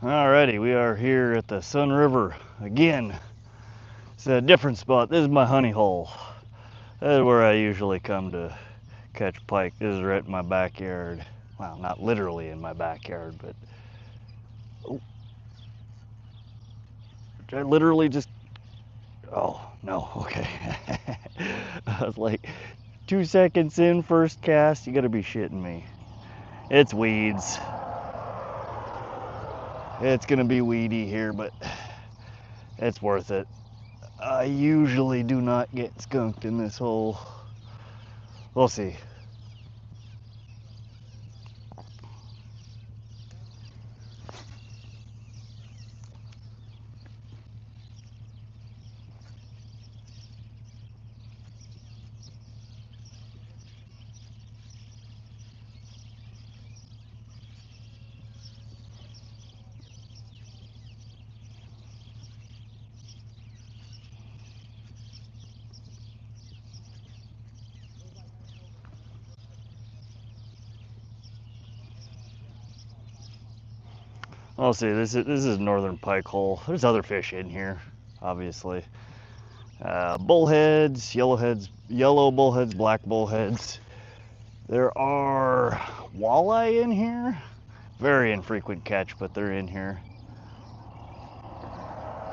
Alrighty, we are here at the Sun River again. It's a different spot. This is my honey hole. This is where I usually come to catch pike. This is right in my backyard. Well, not literally in my backyard, but I literally just. Oh no, okay. I was like 2 seconds in, first cast. You gotta be shitting me. It's weeds. It's gonna be weedy here, but it's worth it. I usually do not get skunked in this hole. We'll see. We'll see. This is northern pike hole. There's other fish in here, obviously. Bullheads, yellow bullheads, black bullheads. There are walleye in here. Very infrequent catch, but they're in here.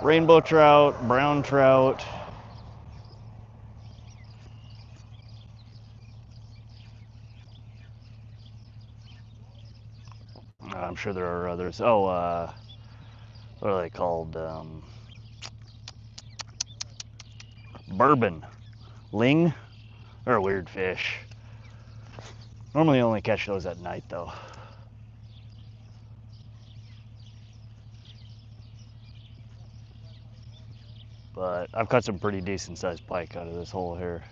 Rainbow trout, brown trout. I'm sure there are others. Oh, what are they called? Bourbon. Ling? They're a weird fish. Normally only catch those at night though. But I've caught some pretty decent sized pike out of this hole here.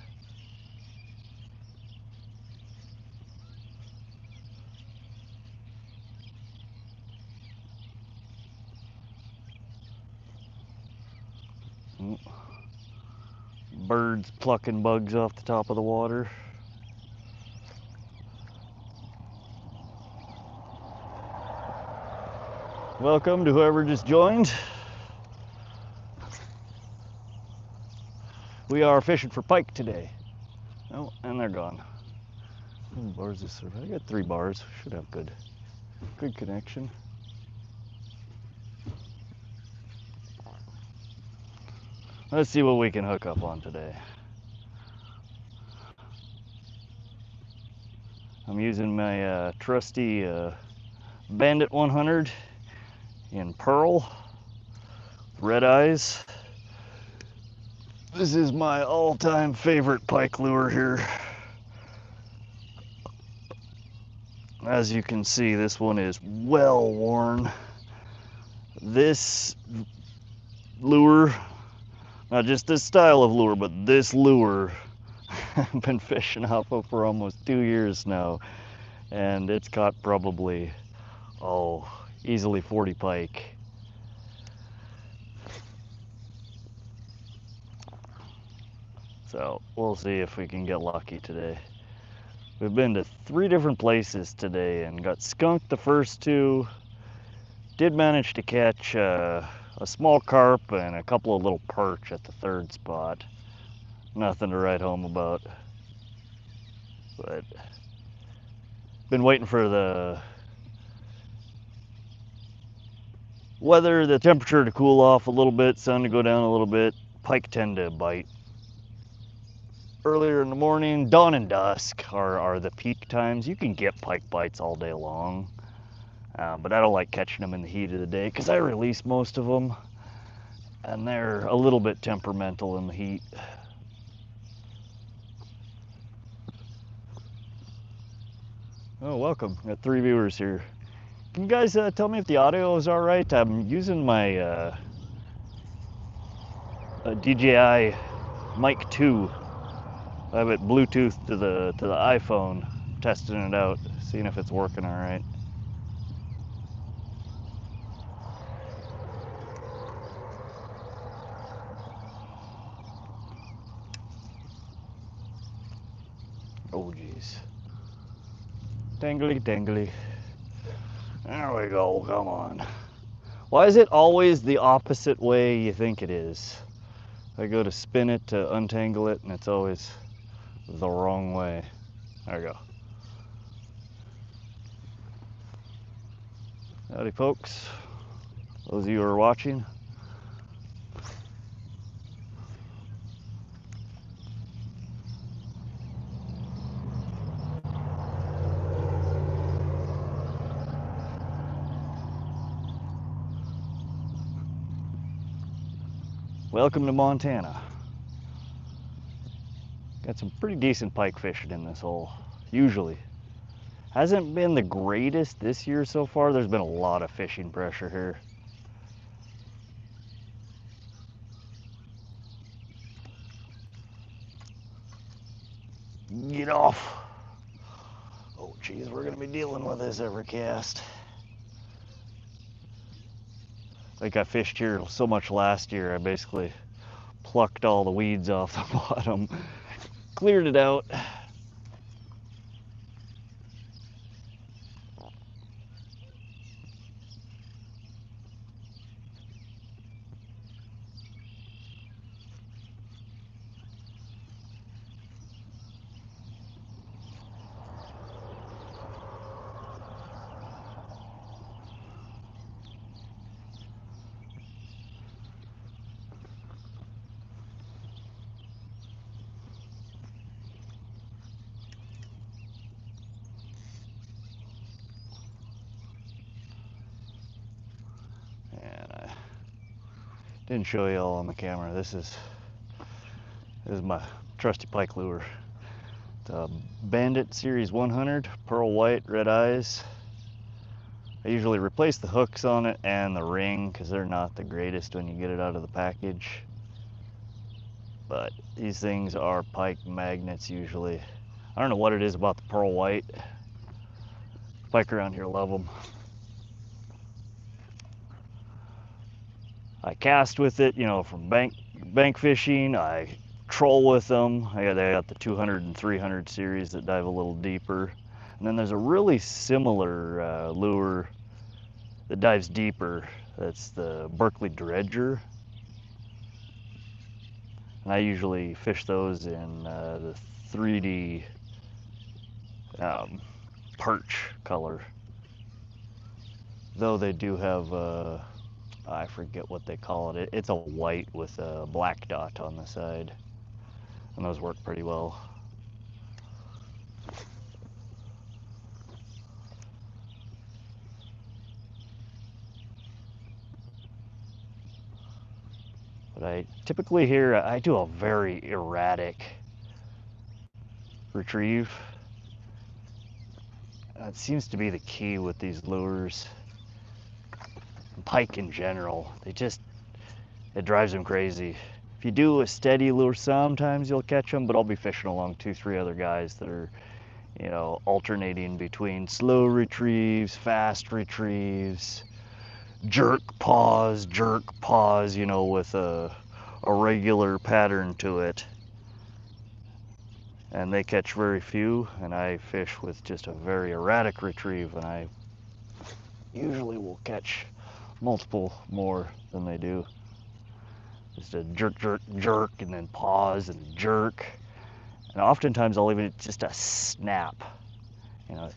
Birds plucking bugs off the top of the water. Welcome to whoever just joined. We are fishing for pike today. Oh, and they're gone. How many bars this serve? I got 3 bars. Should have good connection. Let's see what we can hook up on today. I'm using my trusty Bandit 100 in pearl, red eyes. This is my all-time favorite pike lure here. As you can see, this one is well worn. This lure, not just this style of lure, but this lure, I've been fishing off of for almost 2 years now, and it's caught probably, easily 40 pike. So we'll see if we can get lucky today. We've been to 3 different places today and got skunked the first 2. Did manage to catch a small carp and a couple of little perch at the 3rd spot. Nothing to write home about. But been waiting for the weather, the temperature to cool off a little bit, sun to go down a little bit. Pike tend to bite earlier in the morning. Dawn and dusk are the peak times. You can get pike bites all day long, but I don't like catching them in the heat of the day because I release most of them, and they're a little bit temperamental in the heat. Oh, welcome. Got 3 viewers here. Can you guys tell me if the audio is all right? I'm using my DJI Mic 2. I have it Bluetooth to the iPhone, testing it out, seeing if it's working all right. Oh geez. Dangly dangly. There we go, come on. Why is it always the opposite way you think it is? I go to spin it to untangle it and it's always the wrong way. There we go. Howdy folks, those of you who are watching. Welcome to Montana. Got some pretty decent pike fishing in this hole, usually. Hasn't been the greatest this year so far. There's been a lot of fishing pressure here. Get off. Oh geez, we're gonna be dealing with this every cast. Like I fished here so much last year, I basically plucked all the weeds off the bottom, cleared it out. And I didn't show you all on the camera. This is my trusty pike lure. It's a Bandit Series 100, pearl white, red eyes. I usually replace the hooks on it and the ring because they're not the greatest when you get it out of the package. But these things are pike magnets usually. I don't know what it is about the pearl white. Pike around here love them. I cast with it, you know, from bank fishing. I troll with them. I got the 200 and 300 series that dive a little deeper. And then there's a really similar lure that dives deeper. That's the Berkeley Dredger. And I usually fish those in the 3D perch color. Though they do have, I forget what they call it. It's a white with a black dot on the side. And those work pretty well. But I typically here, I do a very erratic retrieve. That seems to be the key with these lures. Pike in general, it drives them crazy. If you do a steady lure, sometimes you'll catch them, but I'll be fishing along 2-3 other guys that are, you know, alternating between slow retrieves, fast retrieves, jerk, pause, you know, with a regular pattern to it. And they catch very few, and I fish with just a very erratic retrieve, and I usually will catch multiple more than they do. Just a jerk, jerk, jerk, and then pause and jerk. And oftentimes I'll even just a snap, you know.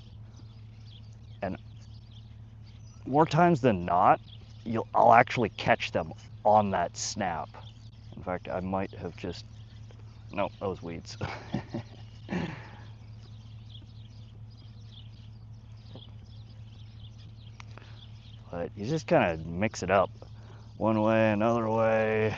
And more times than not, I'll actually catch them on that snap. In fact, I might have just, no, that was weeds. But you just kind of mix it up. One way, another way.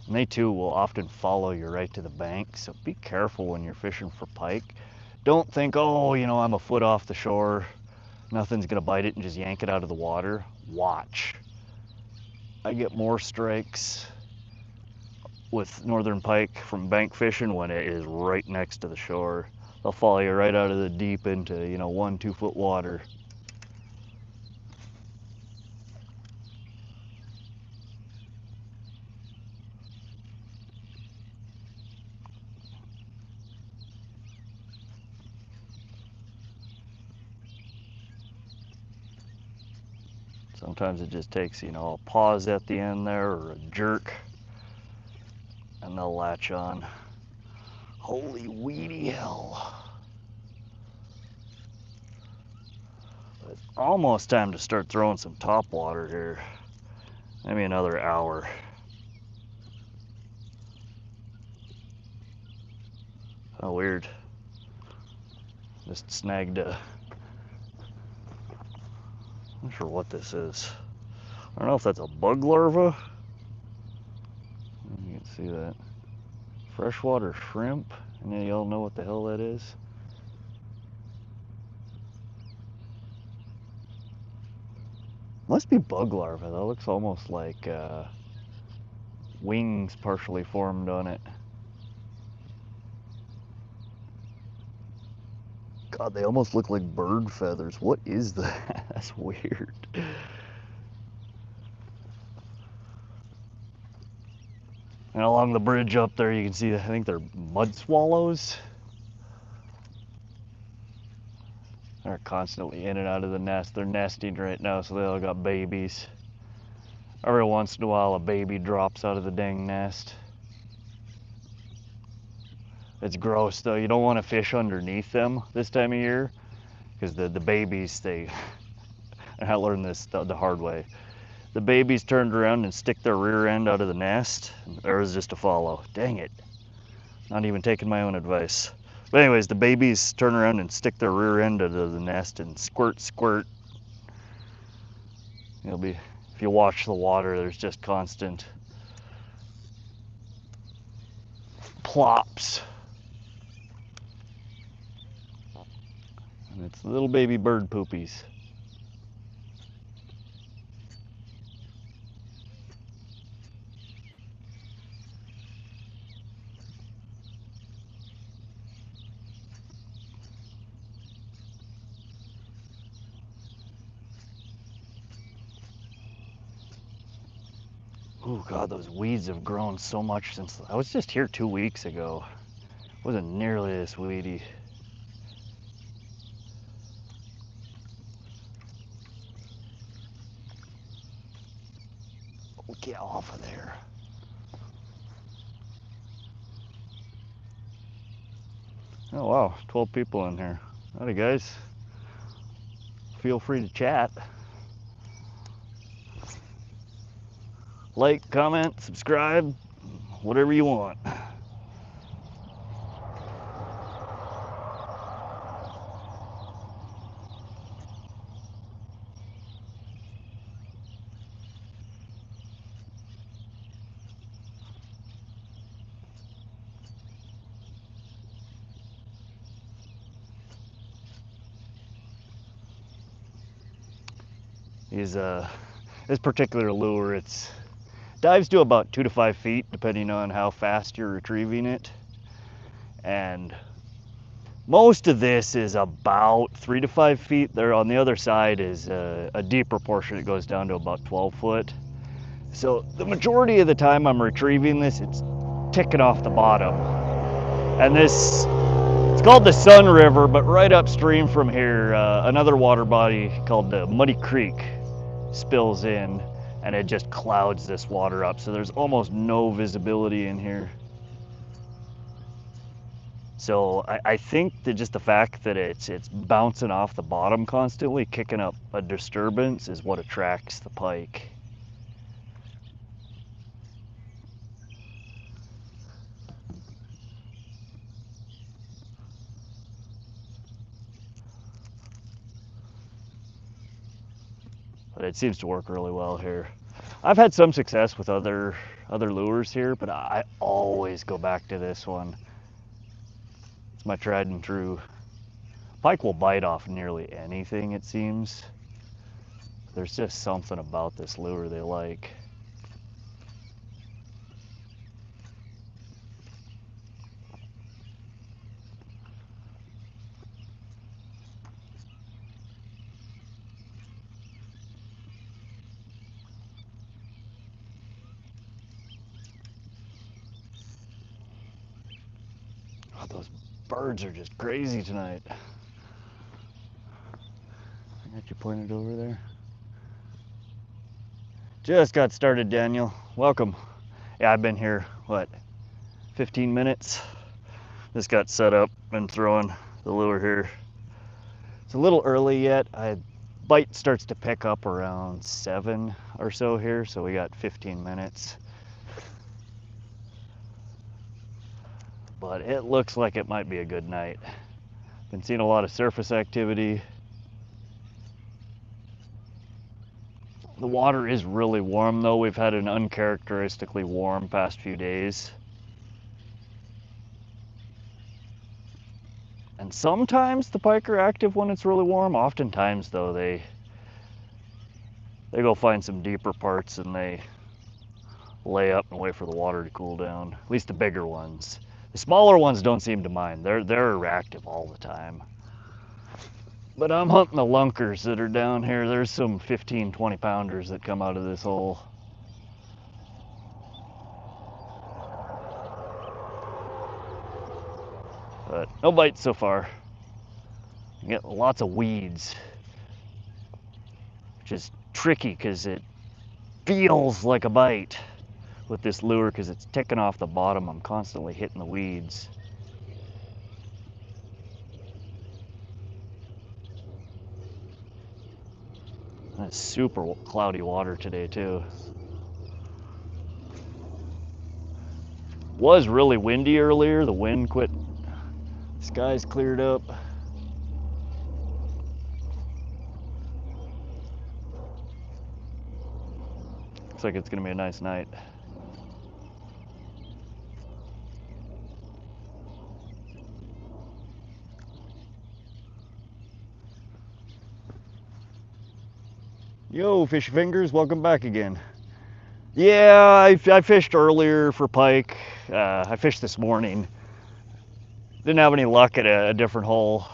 And they too will often follow you right to the bank, so be careful when you're fishing for pike. Don't think, oh, you know, I'm a foot off the shore, nothing's gonna bite it, and just yank it out of the water. Watch. I get more strikes with northern pike from bank fishing when it is right next to the shore. They'll follow you right out of the deep into, you know, 1-2 foot water. Sometimes it just takes, you know, a pause at the end there or a jerk, and they'll latch on. Holy weedy hell. It's almost time to start throwing some top water here. Maybe another hour. Oh, weird. Just snagged a... I'm not sure what this is. I don't know if that's a bug larva. You can see that. Freshwater shrimp. Any of y'all know what the hell that is? Must be bug larva. That looks almost like wings partially formed on it. God, they almost look like bird feathers. What is that? That's weird. And along the bridge up there, you can see, I think they're mud swallows. They're constantly in and out of the nest. They're nesting right now, so they all got babies. Every once in a while, a baby drops out of the dang nest. It's gross though. You don't want to fish underneath them this time of year, because the babies, I learned this the hard way. The babies turned around and stick their rear end out of the nest. There was just a follow. Dang it. Not even taking my own advice. But anyways, the babies turn around and stick their rear end out of the nest and squirt, squirt. You'll be, if you watch the water, there's just constant plops. And it's little baby bird poopies. Oh God, those weeds have grown so much since I was just here 2 weeks ago. It wasn't nearly this weedy. Oh, get off of there. Oh wow, 12 people in here. Howdy guys. Feel free to chat. Like, comment, subscribe, whatever you want. This particular lure, it's dives to about 2 to 5 feet depending on how fast you're retrieving it, and most of this is about 3 to 5 feet. There on the other side is a deeper portion. It goes down to about 12 foot. So the majority of the time I'm retrieving this, it's ticking off the bottom. And this, it's called the Sun River, but right upstream from here, another water body called the Muddy Creek spills in, and it just clouds this water up. So there's almost no visibility in here. So I think that just the fact that it's bouncing off the bottom constantly, kicking up a disturbance, is what attracts the pike. But it seems to work really well here. I've had some success with other lures here, but I always go back to this one. It's my tried and true. Pike will bite off nearly anything, it seems. There's just something about this lure they like. Oh, those birds are just crazy tonight. I got you pointed over there. Just got started, Daniel. Welcome. Yeah, I've been here, what, 15 minutes? Just got set up and throwing the lure here. It's a little early yet. Bite starts to pick up around 7 or so here, so we got 15 minutes. But it looks like it might be a good night. Been seeing a lot of surface activity. The water is really warm though. We've had an uncharacteristically warm past few days. And sometimes the pike are active when it's really warm. Oftentimes though, they go find some deeper parts and they lay up and wait for the water to cool down. At least the bigger ones. The smaller ones don't seem to mind. They're active all the time. But I'm hunting the lunkers that are down here. There's some 15, 20 pounders that come out of this hole. But no bites so far. You get lots of weeds, which is tricky because it feels like a bite with this lure because it's ticking off the bottom. I'm constantly hitting the weeds. And it's super cloudy water today too. Was really windy earlier. The wind quit. Skies cleared up. Looks like it's gonna be a nice night. Yo, Fishy Fingers, welcome back again. Yeah, I fished earlier for pike. I fished this morning. Didn't have any luck at a different hole.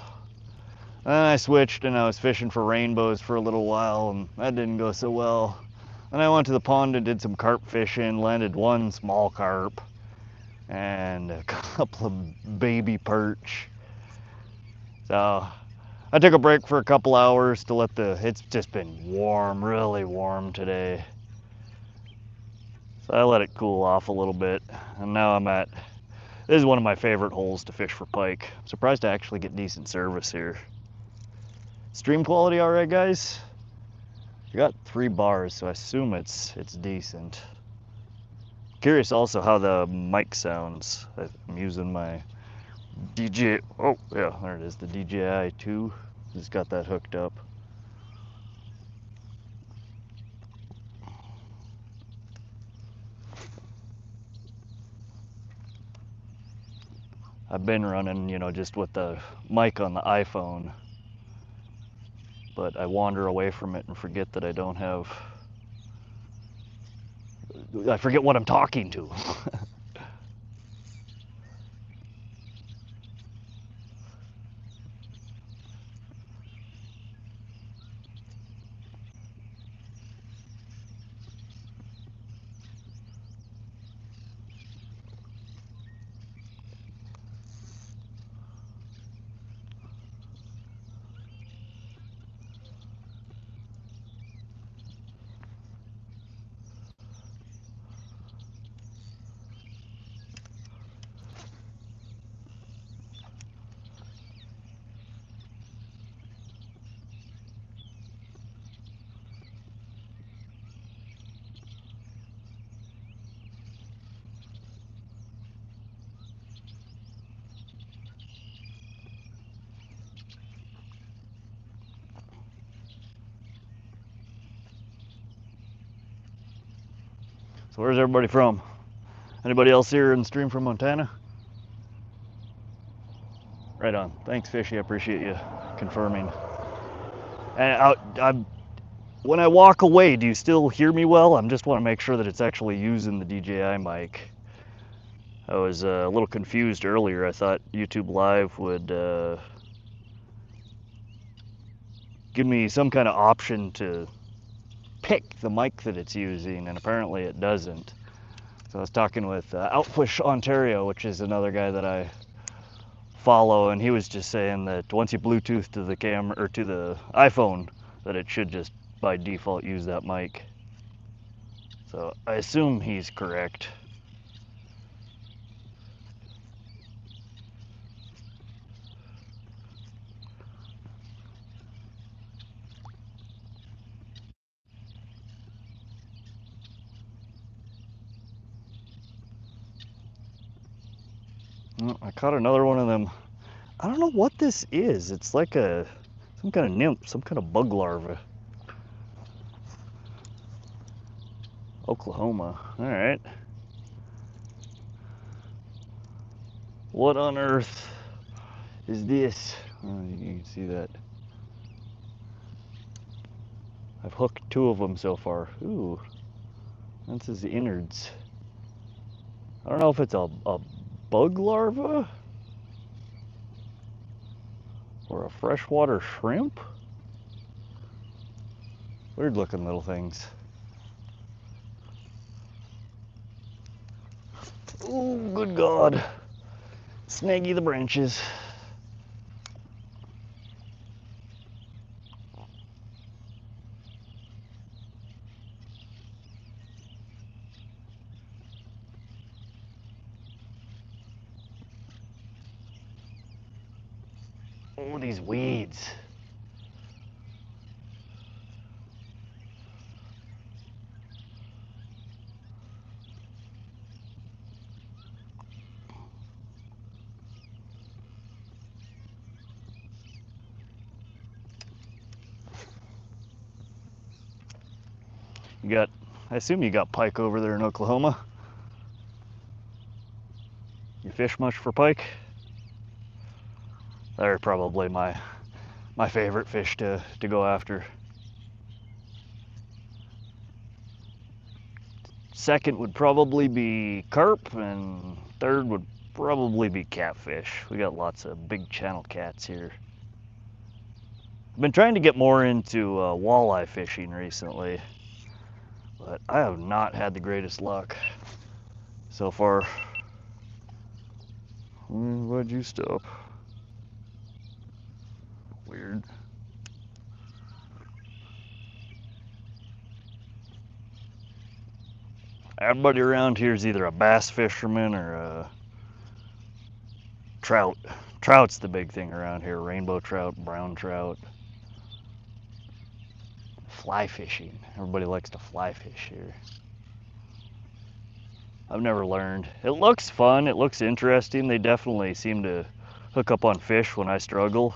Then I switched and I was fishing for rainbows for a little while and that didn't go so well. Then I went to the pond and did some carp fishing, landed one small carp and a couple of baby perch. So I took a break for a couple hours to let it's just been warm, really warm today. So I let it cool off a little bit. And now this is one of my favorite holes to fish for pike. I'm surprised I actually get decent service here. Stream quality all right, guys? I got 3 bars, so I assume it's decent. Curious also how the mic sounds. I'm using my DJ, oh yeah, there it is, the DJI 2. Just got that hooked up. I've been running, just with the mic on the iPhone, but I wander away from it and forget that I forget what I'm talking to. So where's everybody from? Anybody else here in the stream from Montana? Right on. Thanks, Fishy. I appreciate you confirming. And when I walk away, do you still hear me well? I just want to make sure that it's actually using the DJI mic. I was a little confused earlier. I thought YouTube Live would give me some kind of option to pick the mic that it's using, and apparently it doesn't. So I was talking with Outfish Ontario, which is another guy that I follow, and he was just saying that once you Bluetooth to the camera or to the iPhone, that it should just by default use that mic. So I assume he's correct. Oh, I caught another one of them. I don't know what this is. It's like some kind of nymph, some kind of bug larva. Oklahoma. All right. What on earth is this? Oh, you can see that. I've hooked 2 of them so far. Ooh, that's his innards. I don't know if it's a bug larva or a freshwater shrimp. Weird looking little things. Oh, good God. Snaggy the branches. Oh, these weeds. I assume you got pike over there in Oklahoma. You fish much for pike? They're probably my favorite fish to go after. Second would probably be carp, and third would probably be catfish. We got lots of big channel cats here. I've been trying to get more into walleye fishing recently, but I have not had the greatest luck so far. Why'd you stop? Weird. Everybody around here is either a bass fisherman or a trout. Trout's the big thing around here. Rainbow trout, brown trout. Fly fishing. Everybody likes to fly fish here. I've never learned. It looks fun. It looks interesting. They definitely seem to hook up on fish when I struggle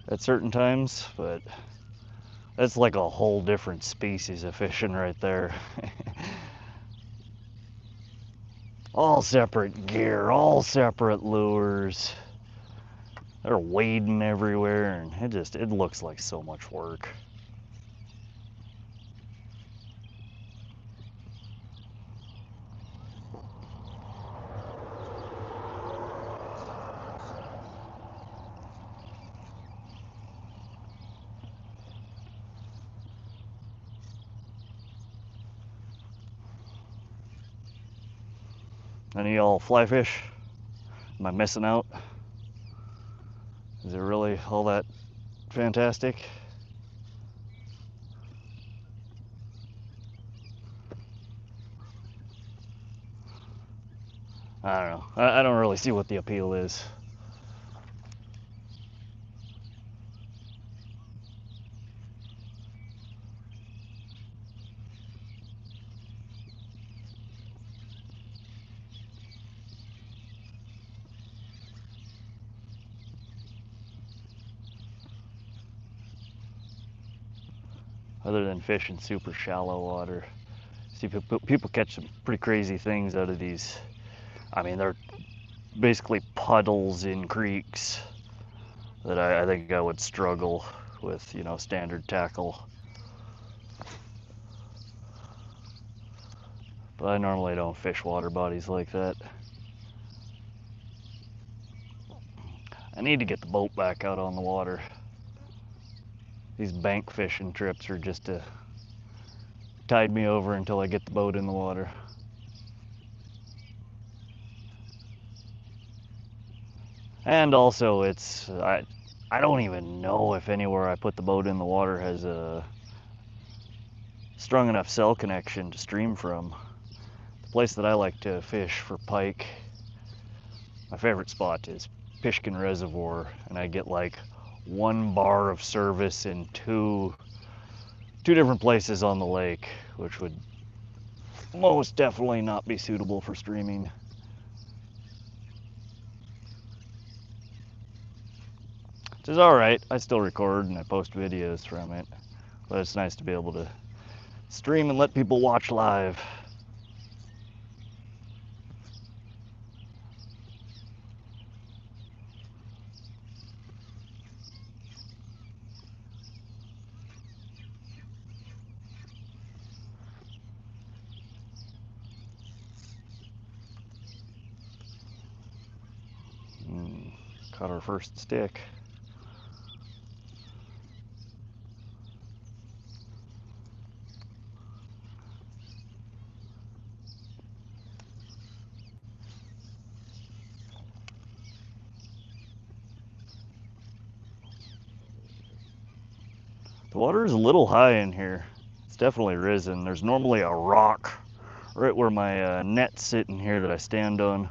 at certain times, but that's like a whole different species of fishing right there. All separate gear, all separate lures. They're wading everywhere, and it looks like so much work. Any of y'all fly fish? Am I missing out? Is it really all that fantastic? I don't know. I don't really see what the appeal is. Other than fishing super shallow water. See, people catch some pretty crazy things out of these. I mean, they're basically puddles in creeks that I think I would struggle with, standard tackle. But I normally don't fish water bodies like that. I need to get the boat back out on the water. These bank fishing trips are just to tide me over until I get the boat in the water. And also, I don't even know if anywhere I put the boat in the water has a strong enough cell connection to stream from. The place that I like to fish for pike, my favorite spot is Pishkin Reservoir, and I get like 1 bar of service in two different places on the lake, which would most definitely not be suitable for streaming. Which is alright, I still record and I post videos from it, but it's nice to be able to stream and let people watch live. Caught our first stick. The water is a little high in here. It's definitely risen. There's normally a rock right where my net's sitting here that I stand on.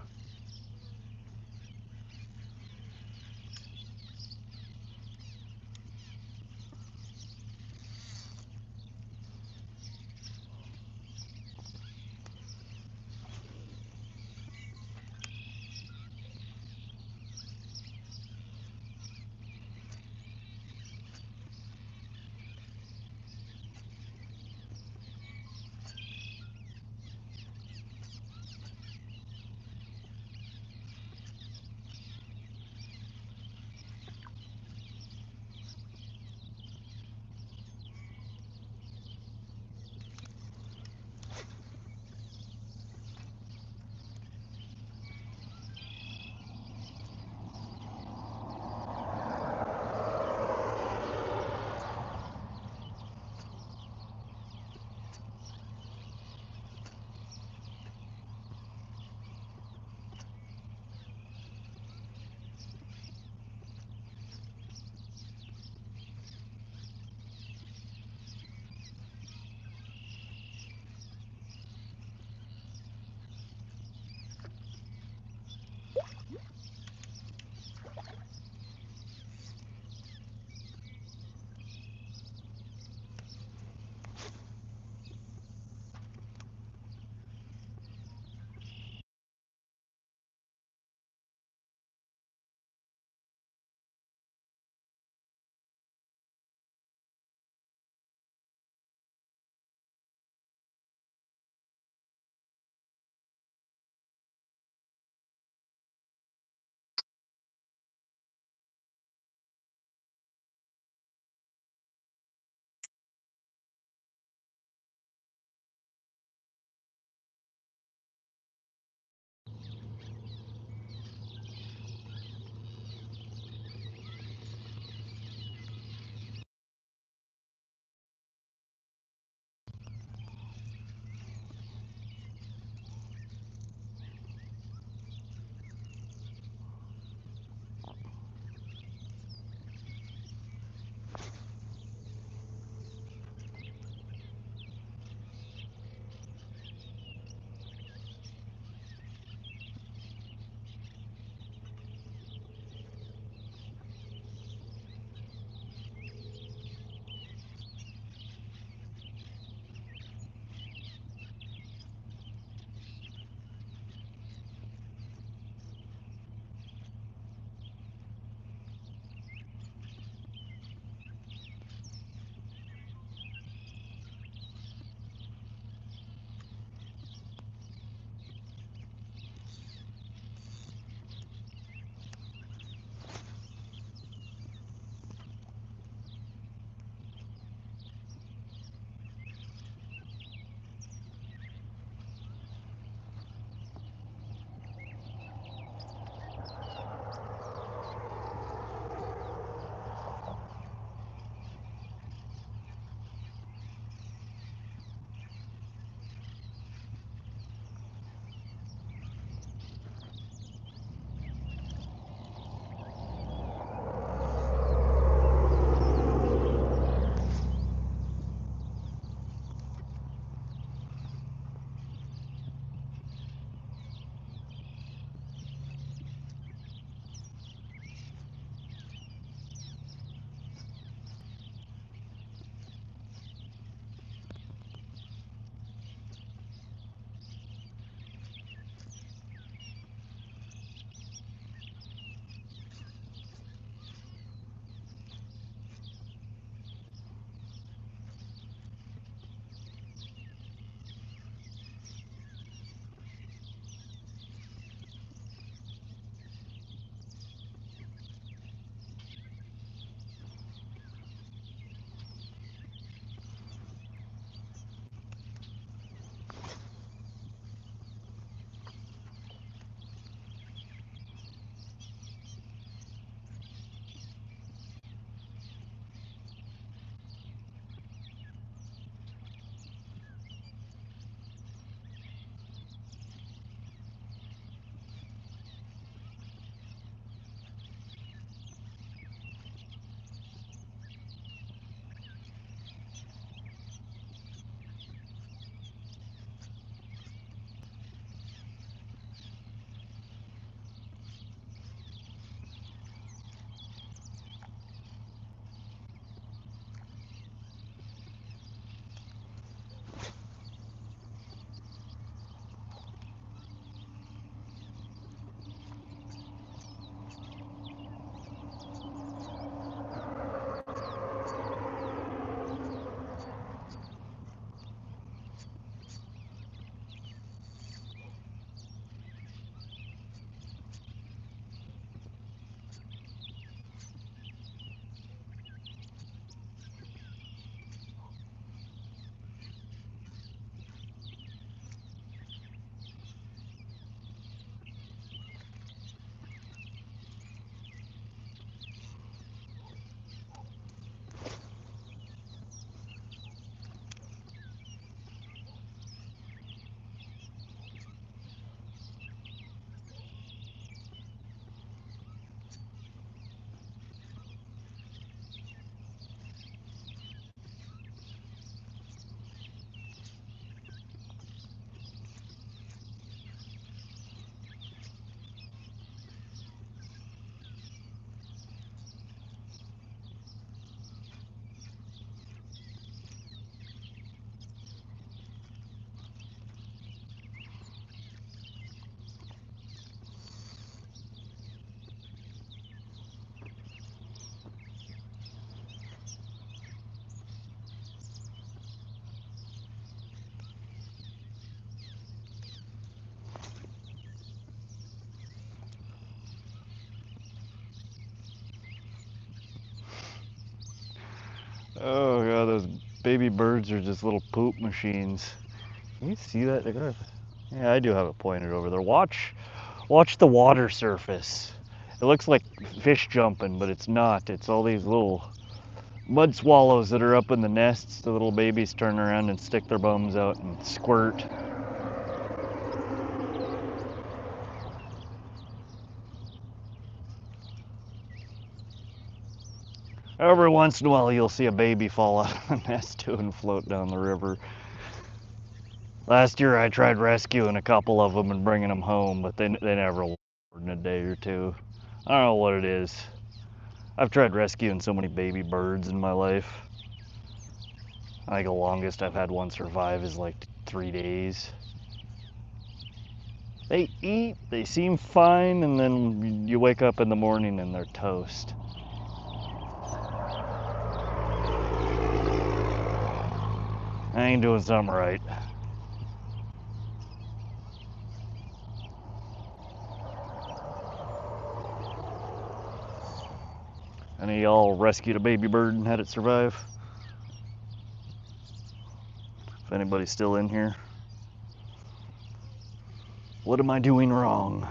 Oh god, those baby birds are just little poop machines. Can you see that? Yeah, I do have it pointed over there. Watch the water surface. It looks like fish jumping, but it's not. It's all these little mud swallows that are up in the nests. The little babies turn around and stick their bums out and squirt. Every once in a while you'll see a baby fall out of the nest too and float down the river. Last year I tried rescuing a couple of them and bringing them home, but they never lived in a day or two. I don't know what it is. I've tried rescuing so many baby birds in my life. I think the longest I've had one survive is like 3 days. They eat, they seem fine, and then you wake up in the morning and they're toast. I ain't doing something right. Any of y'all rescued a baby bird and had it survive? If anybody's still in here. What am I doing wrong?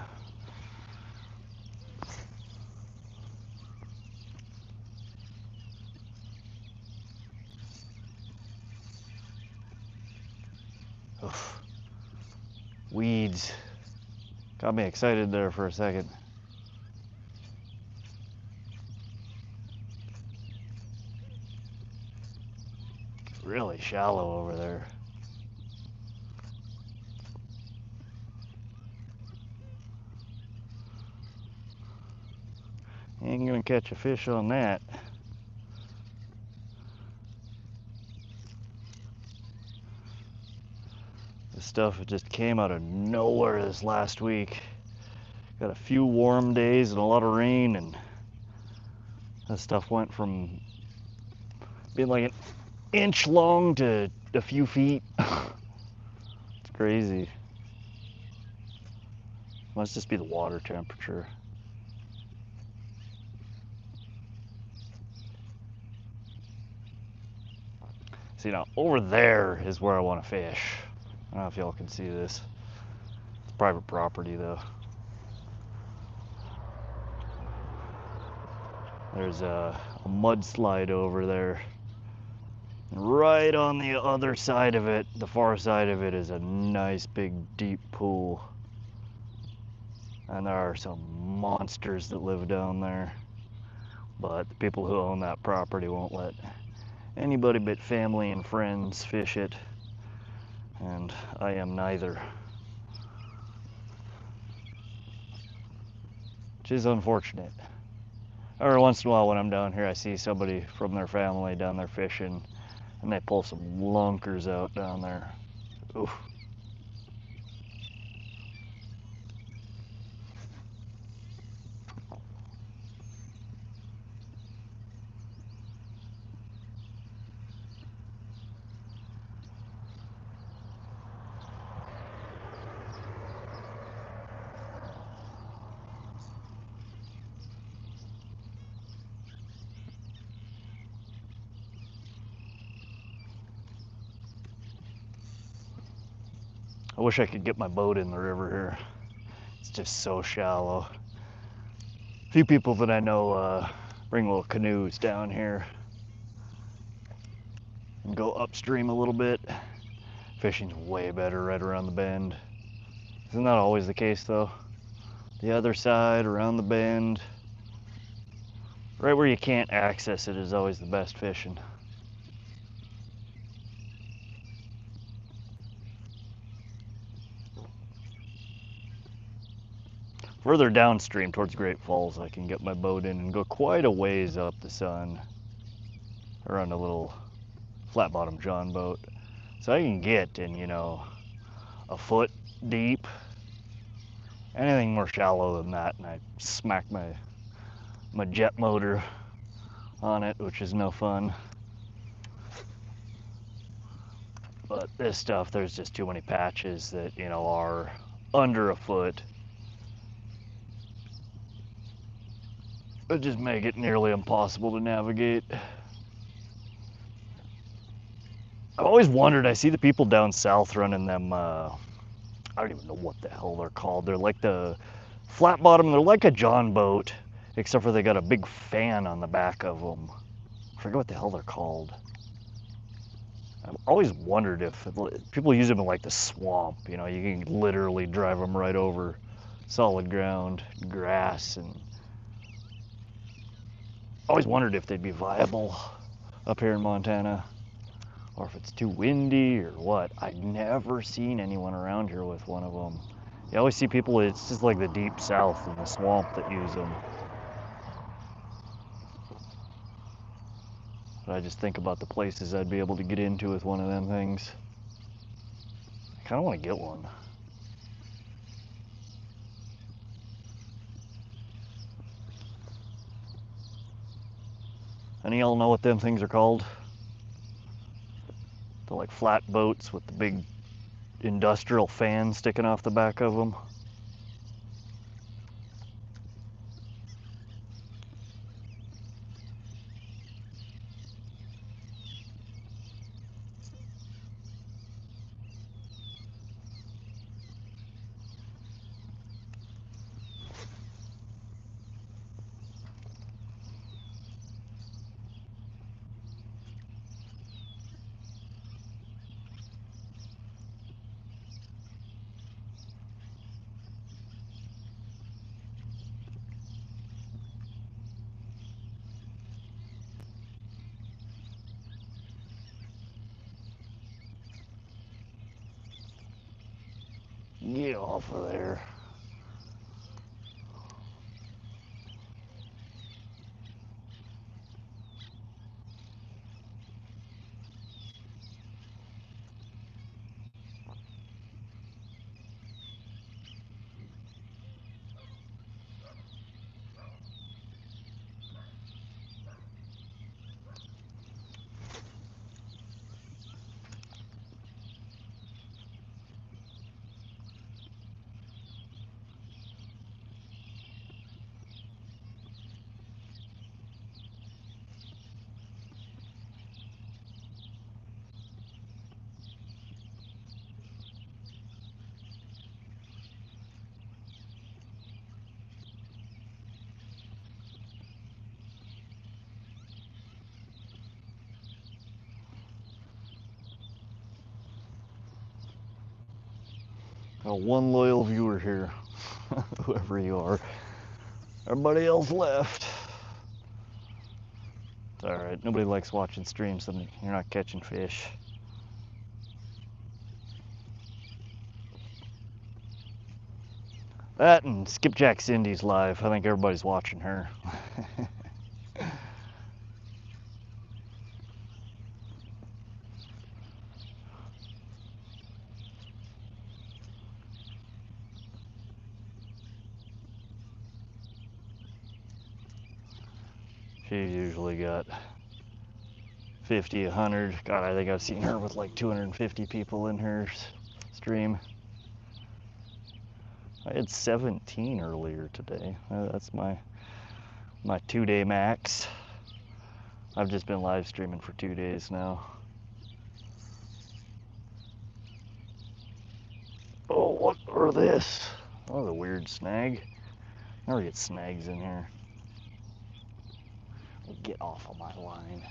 Oof. Weeds. Got me excited there for a second. It's really shallow over there. Ain't gonna catch a fish on that. This stuff just came out of nowhere this last week. Got a few warm days and a lot of rain, and this stuff went from being like an inch long to a few feet. It's crazy. Must just be the water temperature. See, now over there is where I want to fish. I don't know if y'all can see this. It's private property though. There's a mudslide over there. Right on the other side of it, the far side of it, is a nice big deep pool. And there are some monsters that live down there. But the people who own that property won't let anybody but family and friends fish it. And I am neither. Which is unfortunate. Every once in a while when I'm down here, I see somebody from their family down there fishing, and they pull some lunkers out down there. Oof. I wish I could get my boat in the river here. It's just so shallow. A few people that I know bring little canoes down here and go upstream a little bit. Fishing's way better right around the bend. Isn't that always the case though? The other side, around the bend, right where you can't access it is always the best fishing. Further downstream towards Great Falls, I can get my boat in and go quite a ways up the Sun around a little flat bottom John boat. So I can get in, a foot deep. Anything more shallow than that, and I smack my jet motor on it, which is no fun. But this stuff, there's just too many patches that, are under a foot. It just make it nearly impossible to navigate. I've always wondered, I see the people down south running them, I don't even know what the hell they're called. They're like the flat bottom, they're like a John boat, except for they got a big fan on the back of them. I forget what the hell they're called. I've always wondered if people use them in like the swamp, you know, you can literally drive them right over solid ground, grass, and always wondered if they'd be viable up here in Montana, or if it's too windy or what. I've never seen anyone around here with one of them. You always see people, it's just like the deep south in the swamp that use them. But I just think about the places I'd be able to get into with one of them things. I kind of want to get one. Any of y'all know what them things are called? They're like flat boats with the big industrial fan sticking off the back of them. Get off of there. Got one loyal viewer here, whoever you are. Everybody else left. It's alright, nobody likes watching streams, so you're not catching fish. That and Skipjack Cindy's live. I think everybody's watching her. She's usually got 50, 100. God, I think I've seen her with like 250 people in her stream. I had 17 earlier today. That's my 2-day max. I've just been live streaming for 2 days now. Oh, what are this? Oh, the weird snag. Never get snags in here. Get off of my line.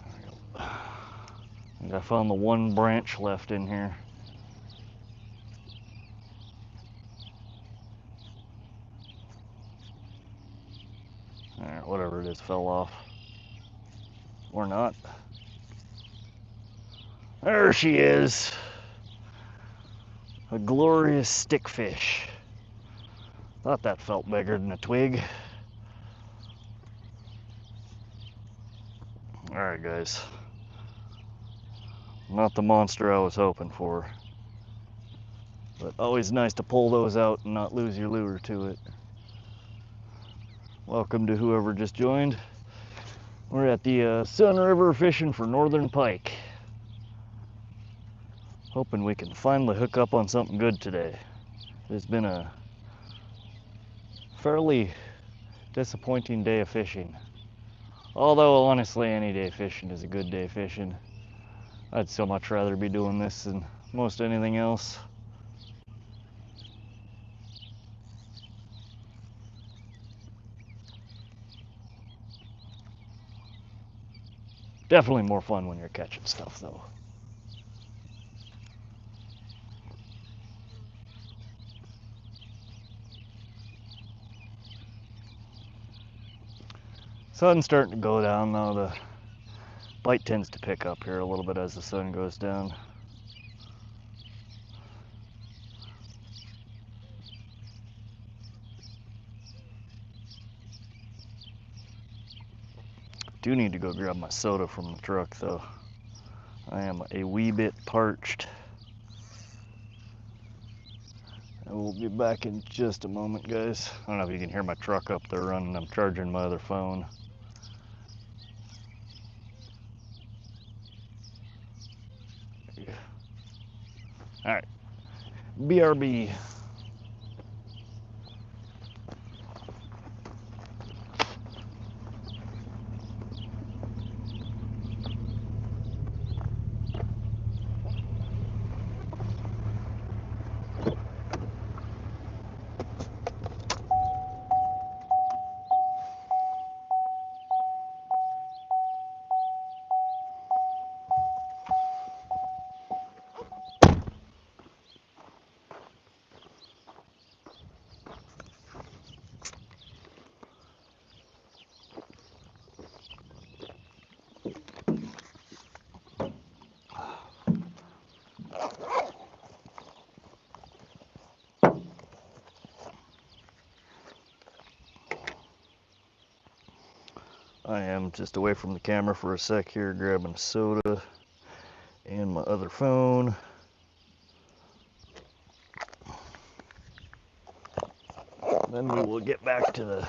There we go. I think I found the one branch left in here. Alright, whatever it is fell off. Or not. There she is. A glorious stickfish. Thought that felt bigger than a twig. Alright guys. Not the monster I was hoping for. But always nice to pull those out and not lose your lure to it. Welcome to whoever just joined. We're at the Sun River fishing for northern pike. Hoping we can finally hook up on something good today. It's been a fairly disappointing day of fishing. Although honestly, any day fishing is a good day fishing. I'd so much rather be doing this than most anything else. Definitely more fun when you're catching stuff though. Sun's starting to go down though. The bite tends to pick up here a little bit as the sun goes down. Do need to go grab my soda from the truck though. I am a wee bit parched. I will be back in just a moment, guys. I don't know if you can hear my truck up there running. I'm charging my other phone. All right, BRB. I am just away from the camera for a sec here, grabbing a soda and my other phone. Then we will get back to the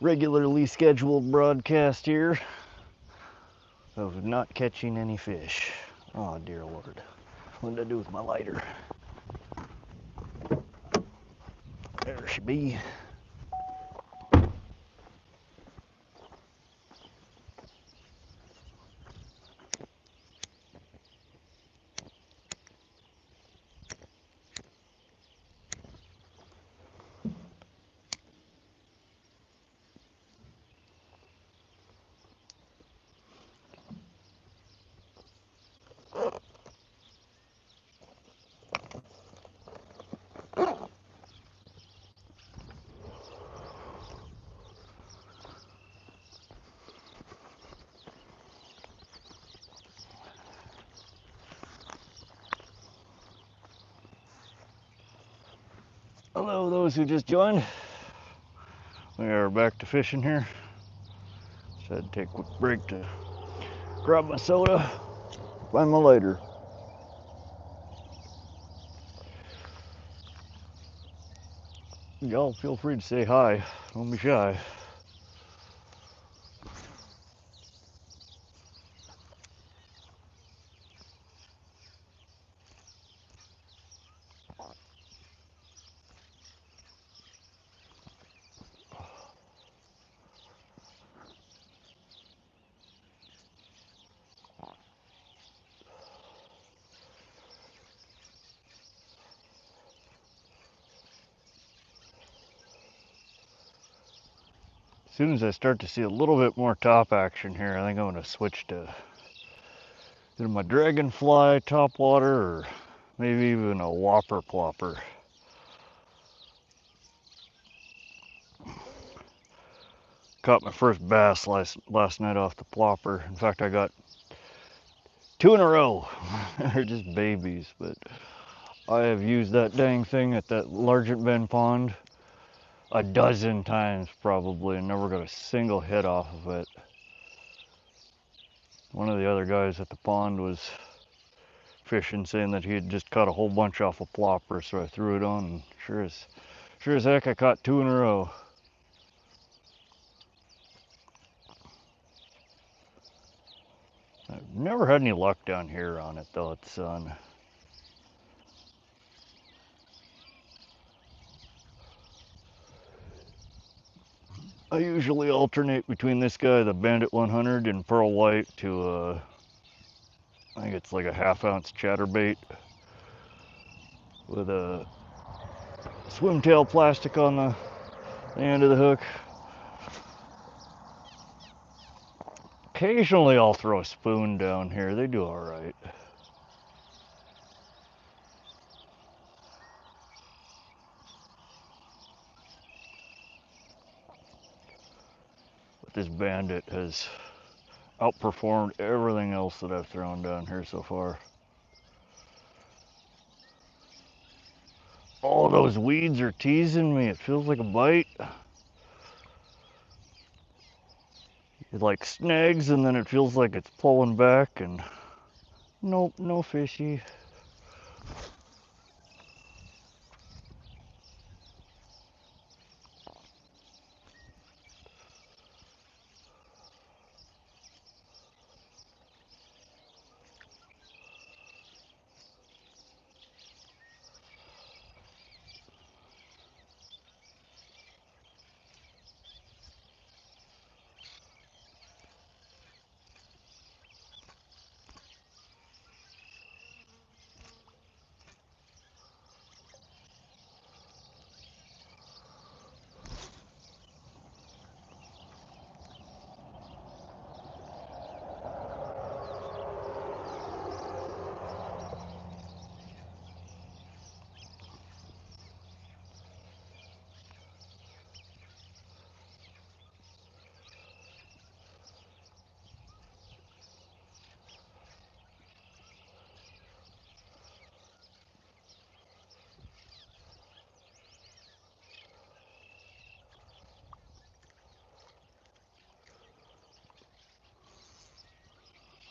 regularly scheduled broadcast here of not catching any fish. Oh dear Lord. What did I do with my lighter? There she be. Hello, those who just joined. We are back to fishing here. Just had to take a quick break to grab my soda, find my lighter. Y'all feel free to say hi. Don't be shy. As soon as I start to see a little bit more top action here, I think I'm going to switch to either my dragonfly topwater or maybe even a whopper plopper. Caught my first bass last night off the plopper. In fact, I got 2 in a row. They're just babies, but I have used that dang thing at that Largent Bend pond a dozen times probably and never got a single hit off of it. One of the other guys at the pond was fishing, saying that he had just caught a whole bunch off a plopper, so I threw it on, and sure as heck I caught 2 in a row. I've never had any luck down here on it though, it's on. I usually alternate between this guy, the Bandit 100, and Pearl White to I think it's like a 1/2 ounce chatterbait with a swim tail plastic on the end of the hook. Occasionally I'll throw a spoon down here. They do all right. But this Bandit has outperformed everything else that I've thrown down here so far. Oh, those weeds are teasing me. It feels like a bite. It like snags and then it feels like it's pulling back, and nope, no fishy.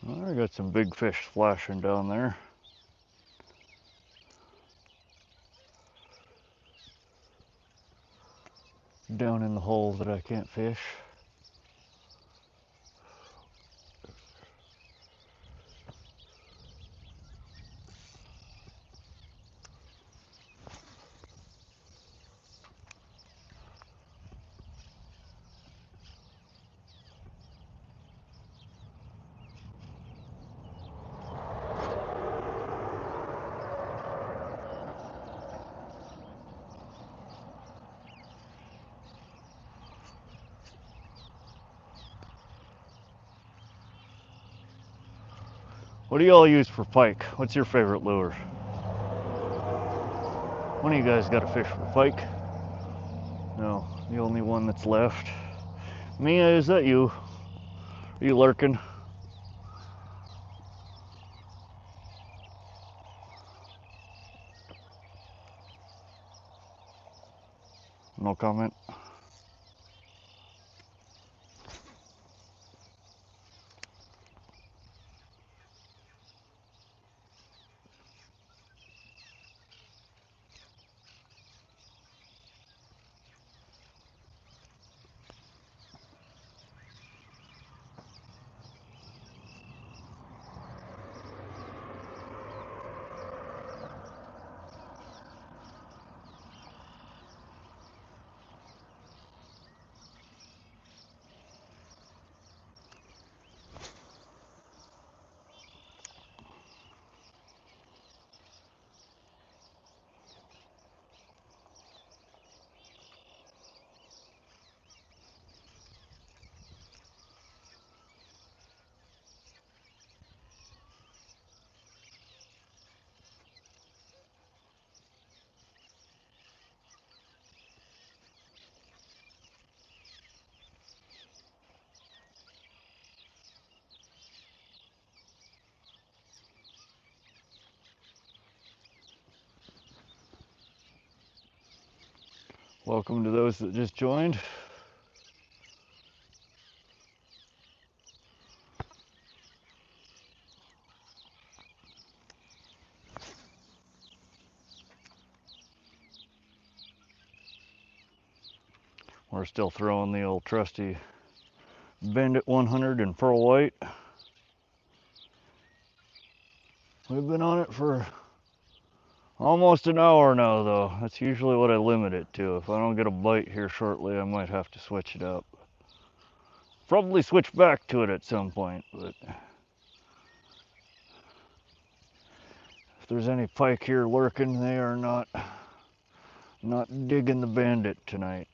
I got some big fish splashing down there. Down in the hole that I can't fish. What do y'all use for pike? What's your favorite lure? One of you guys got a fish for pike? No, the only one that's left. Mia, is that you? Are you lurking? No comment. Welcome to those that just joined. We're still throwing the old trusty Bandit 100 and Pearl White. We've been on it for almost an hour now, though. That's usually what I limit it to. If I don't get a bite here shortly, I might have to switch it up. probably switch back to it at some point, but if there's any pike here lurking, they are not digging the bandit tonight.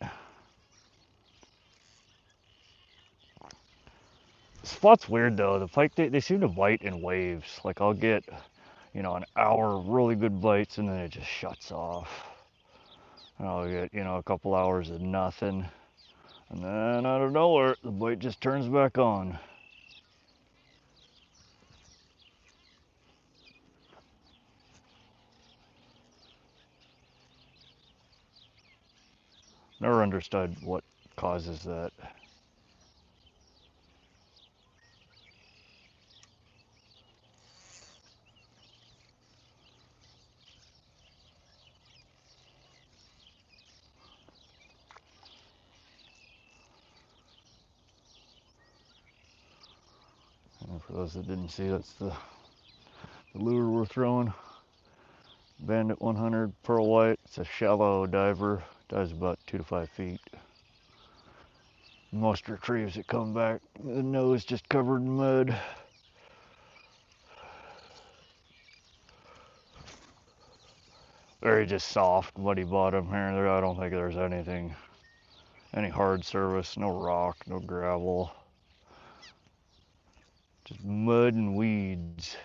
The spot's weird though. The pike, they seem to bite in waves. Like I'll get, you know, an hour of really good bites and then it just shuts off. And I'll get, you know, a couple hours of nothing. And then out of nowhere, the bite just turns back on. Never understood what causes that. And for those that didn't see, that's the lure we're throwing. Bandit 100 pearl white. It's a shallow diver. Dives about 2 to 5 feet. Most retrieves that come back, the nose just covered in mud. Very just soft, muddy bottom here and there. I don't think there's any hard surface, no rock, no gravel. Just mud and weeds.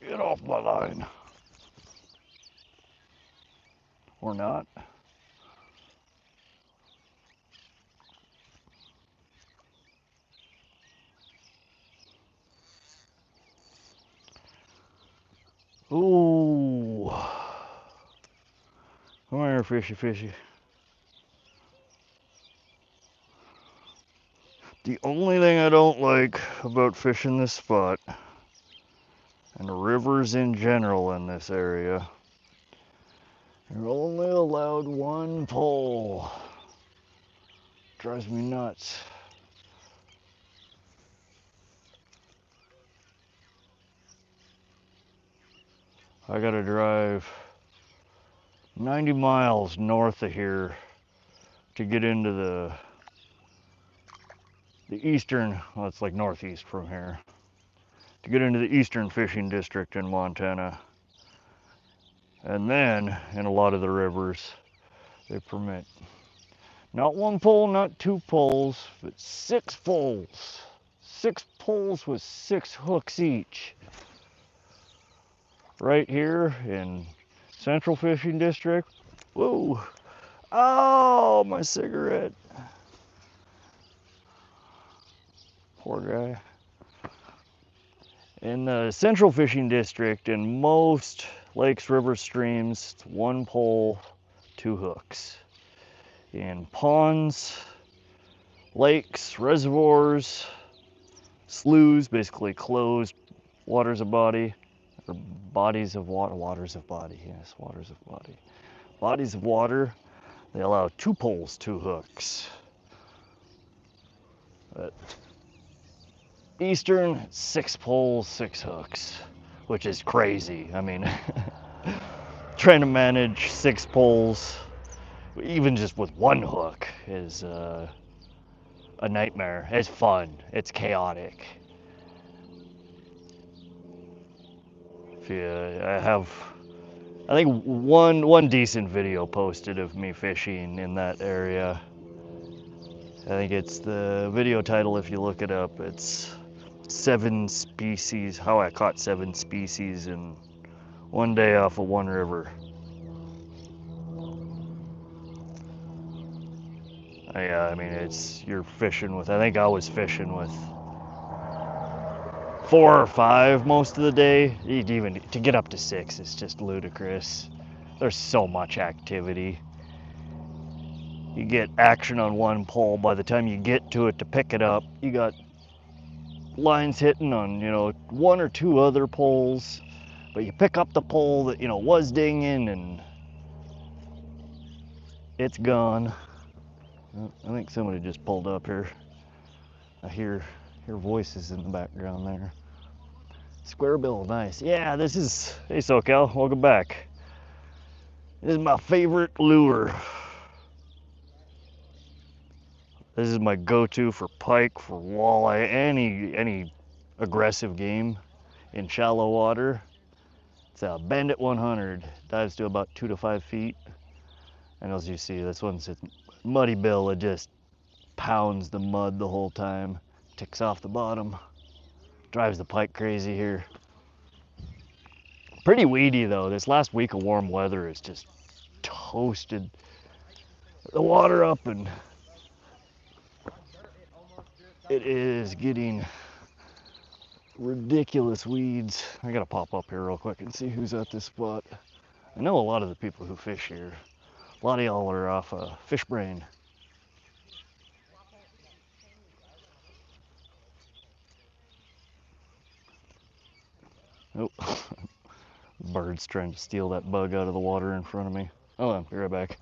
Get off my line. Or not. Ooh. Come here, fishy, fishy. The only thing I don't like about fishing this spot, and rivers in general in this area, you're only allowed one pole. Drives me nuts. I gotta drive 90 miles north of here to get into the eastern, well, it's like northeast from here, to get into the eastern fishing district in Montana. And then, in a lot of the rivers, they permit not one pole, not two poles, but 6 poles. 6 poles with 6 hooks each. Right here in Central Fishing District. Whoa! Oh, my cigarette. Poor guy. In the Central Fishing District, in most lakes, rivers, streams, it's 1 pole, 2 hooks. In ponds, lakes, reservoirs, sloughs, basically closed waters of body, or bodies of water, waters of body, yes, waters of body. Bodies of water, they allow 2 poles, 2 hooks. At Eastern, 6 poles, 6 hooks, which is crazy. I mean, trying to manage 6 poles, even just with 1 hook, is a nightmare. It's fun, it's chaotic. I have, I think one decent video posted of me fishing in that area. I think it's the video title, if you look it up, it's 7 species, how I caught 7 species in one day off of one river. Yeah, I mean, you're fishing with, I think I was fishing with 4 or 5 most of the day. Even to get up to 6 is just ludicrous. There's so much activity. You get action on one pole. By the time you get to it to pick it up, you got lines hitting on, 1 or 2 other poles. But you pick up the pole that, was dinging and it's gone. I think somebody just pulled up here. I hear voices in the background there. Square bill, nice. Yeah, this is, hey SoCal, welcome back. This is my favorite lure. This is my go-to for pike, for walleye, any aggressive game in shallow water. It's a Bandit 100, dives to about 2 to 5 feet. And as you see, this one's a muddy bill. It just pounds the mud the whole time, ticks off the bottom, drives the pike crazy here. Pretty weedy though. This last week of warm weather has just toasted the water up, and it is getting ridiculous weeds. I gotta pop up here real quick and see who's at this spot. I know a lot of the people who fish here. A lot of y'all are off Fish Brain. Oh, bird's trying to steal that bug out of the water in front of me. Hold on, be right back.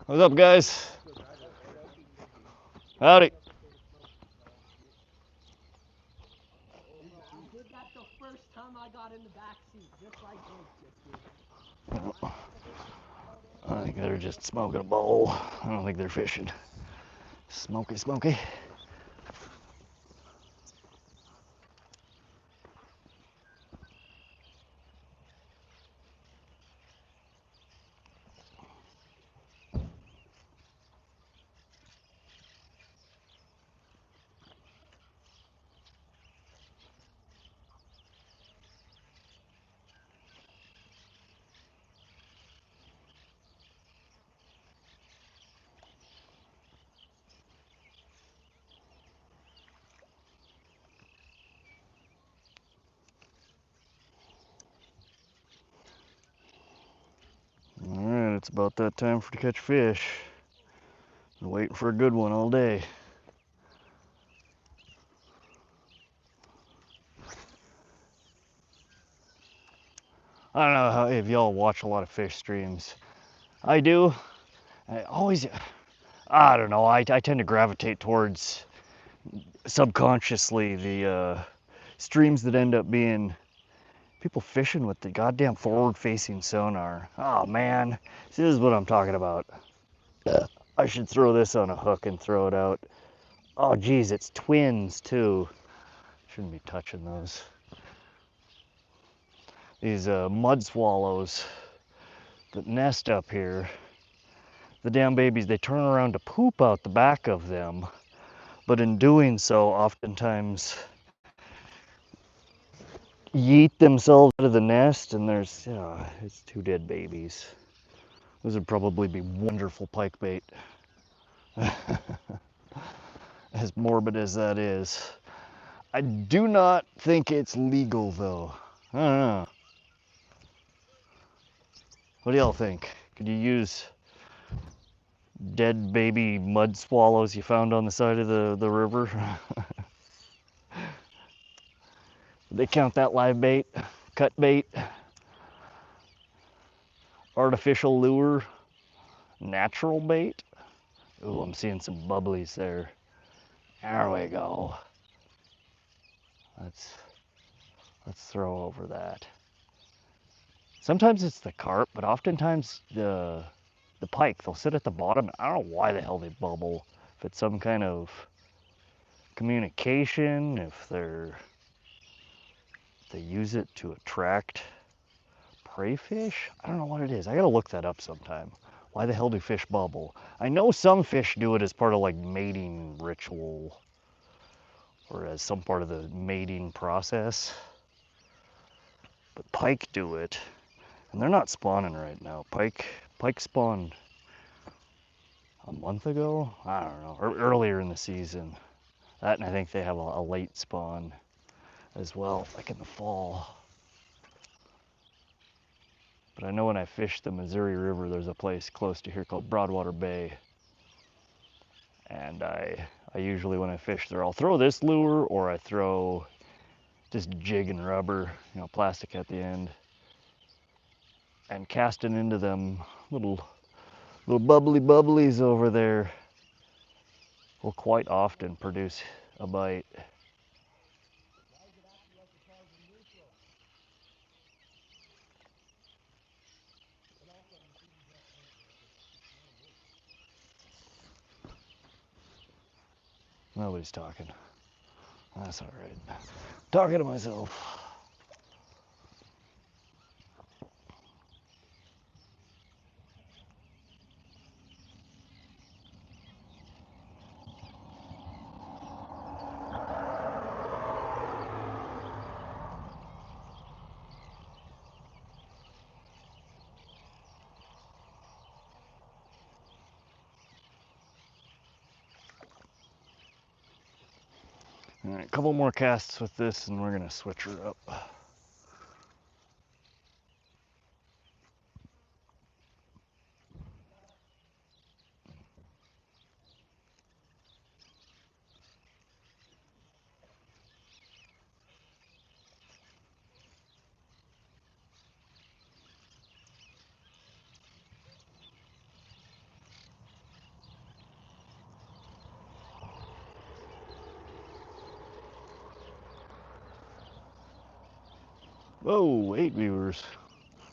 What's up, guys? Howdy. That's the first time I got in the back seat, just like Jake just did. I think they're just smoking a bowl. I don't think they're fishing. Smoky, smoky. Alright, it's about that time to catch fish. Been waiting for a good one all day. I don't know if y'all watch a lot of fish streams. I do. I don't know, I tend to gravitate towards, subconsciously, the streams that end up being people fishing with the goddamn forward-facing sonar. Oh man, see, this is what I'm talking about. I should throw this on a hook and throw it out. Oh geez, it's twins too. Shouldn't be touching those. These mud swallows that nest up here. The damn babies, they turn around to poop out the back of them, but in doing so, oftentimes yeet themselves out of the nest, and there's, it's 2 dead babies. Those would probably be wonderful pike bait. As morbid as that is. I do not think it's legal though. I don't know. What do y'all think? Could you use dead baby mud swallows you found on the side of the river. They count that live bait, cut bait, artificial lure, natural bait. Ooh, I'm seeing some bubblies there. There we go. Let's throw over that. Sometimes it's the carp, but oftentimes the pike, they'll sit at the bottom. I don't know why the hell they bubble. If it's some kind of communication, if they use it to attract prey fish. I don't know what it is. I gotta look that up sometime. Why the hell do fish bubble? I know some fish do it as part of like mating ritual or as some part of the mating process. But pike do it. And they're not spawning right now. Pike spawned a month ago? I don't know, or earlier in the season. That, and I think they have a late spawn as well, like in the fall. But I know when I fish the Missouri River, there's a place close to here called Broadwater Bay. And I usually, when I fish there, I'll throw this lure or I throw just jig and rubber, you know, plastic at the end. And casting into them little bubblies over there will quite often produce a bite. Nobody's talking. That's all right. Talking to myself. All right, a couple more casts with this and we're gonna switch her up. Whoa, 8 viewers.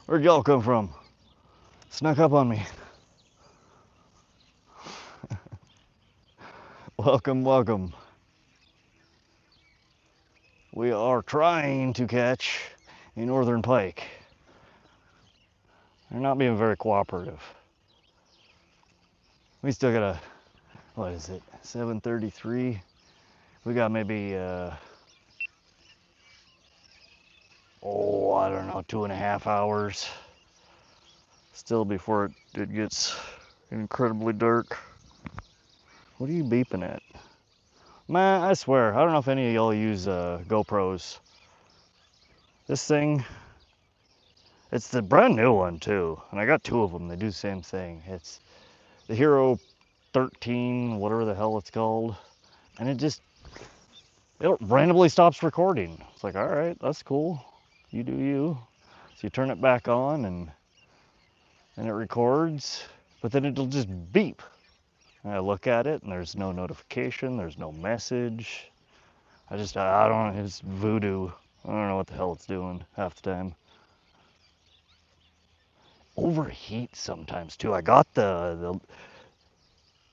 Where'd y'all come from? Snuck up on me. Welcome, welcome. We are trying to catch a northern pike. They're not being very cooperative. We still got what is it, 7:33? We got maybe, I don't know, 2.5 hours still before it gets incredibly dark. What are you beeping at? Man, I swear, I don't know if any of y'all use GoPros. This thing, it's the brand new one too, and I got 2 of them. They do the same thing. It's the Hero 13, whatever the hell it's called, and it randomly stops recording. It's like, all right, that's cool. You do you. So you turn it back on and it records, but then it'll just beep. And I look at it and there's no notification, there's no message. I don't, it's voodoo. I don't know what the hell it's doing half the time. Overheat sometimes too. I got the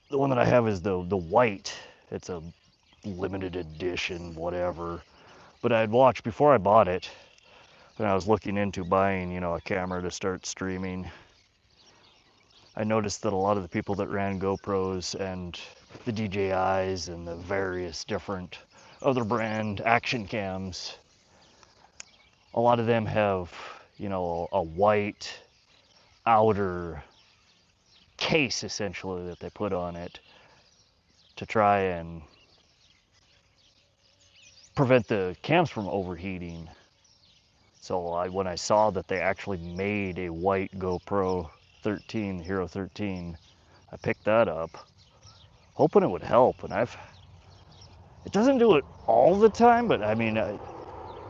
one that I have is the white. It's a limited edition, whatever. But I'd watched before I bought it, when I was looking into buying, you know, a camera to start streaming. I noticed that a lot of the people that ran GoPros and the DJIs and the various different other brand action cams, a lot of them have, you know, a white outer case essentially that they put on it to try and prevent the cams from overheating. So when I saw that they actually made a white GoPro 13, the Hero 13, I picked that up, hoping it would help, and it doesn't do it all the time, but I mean,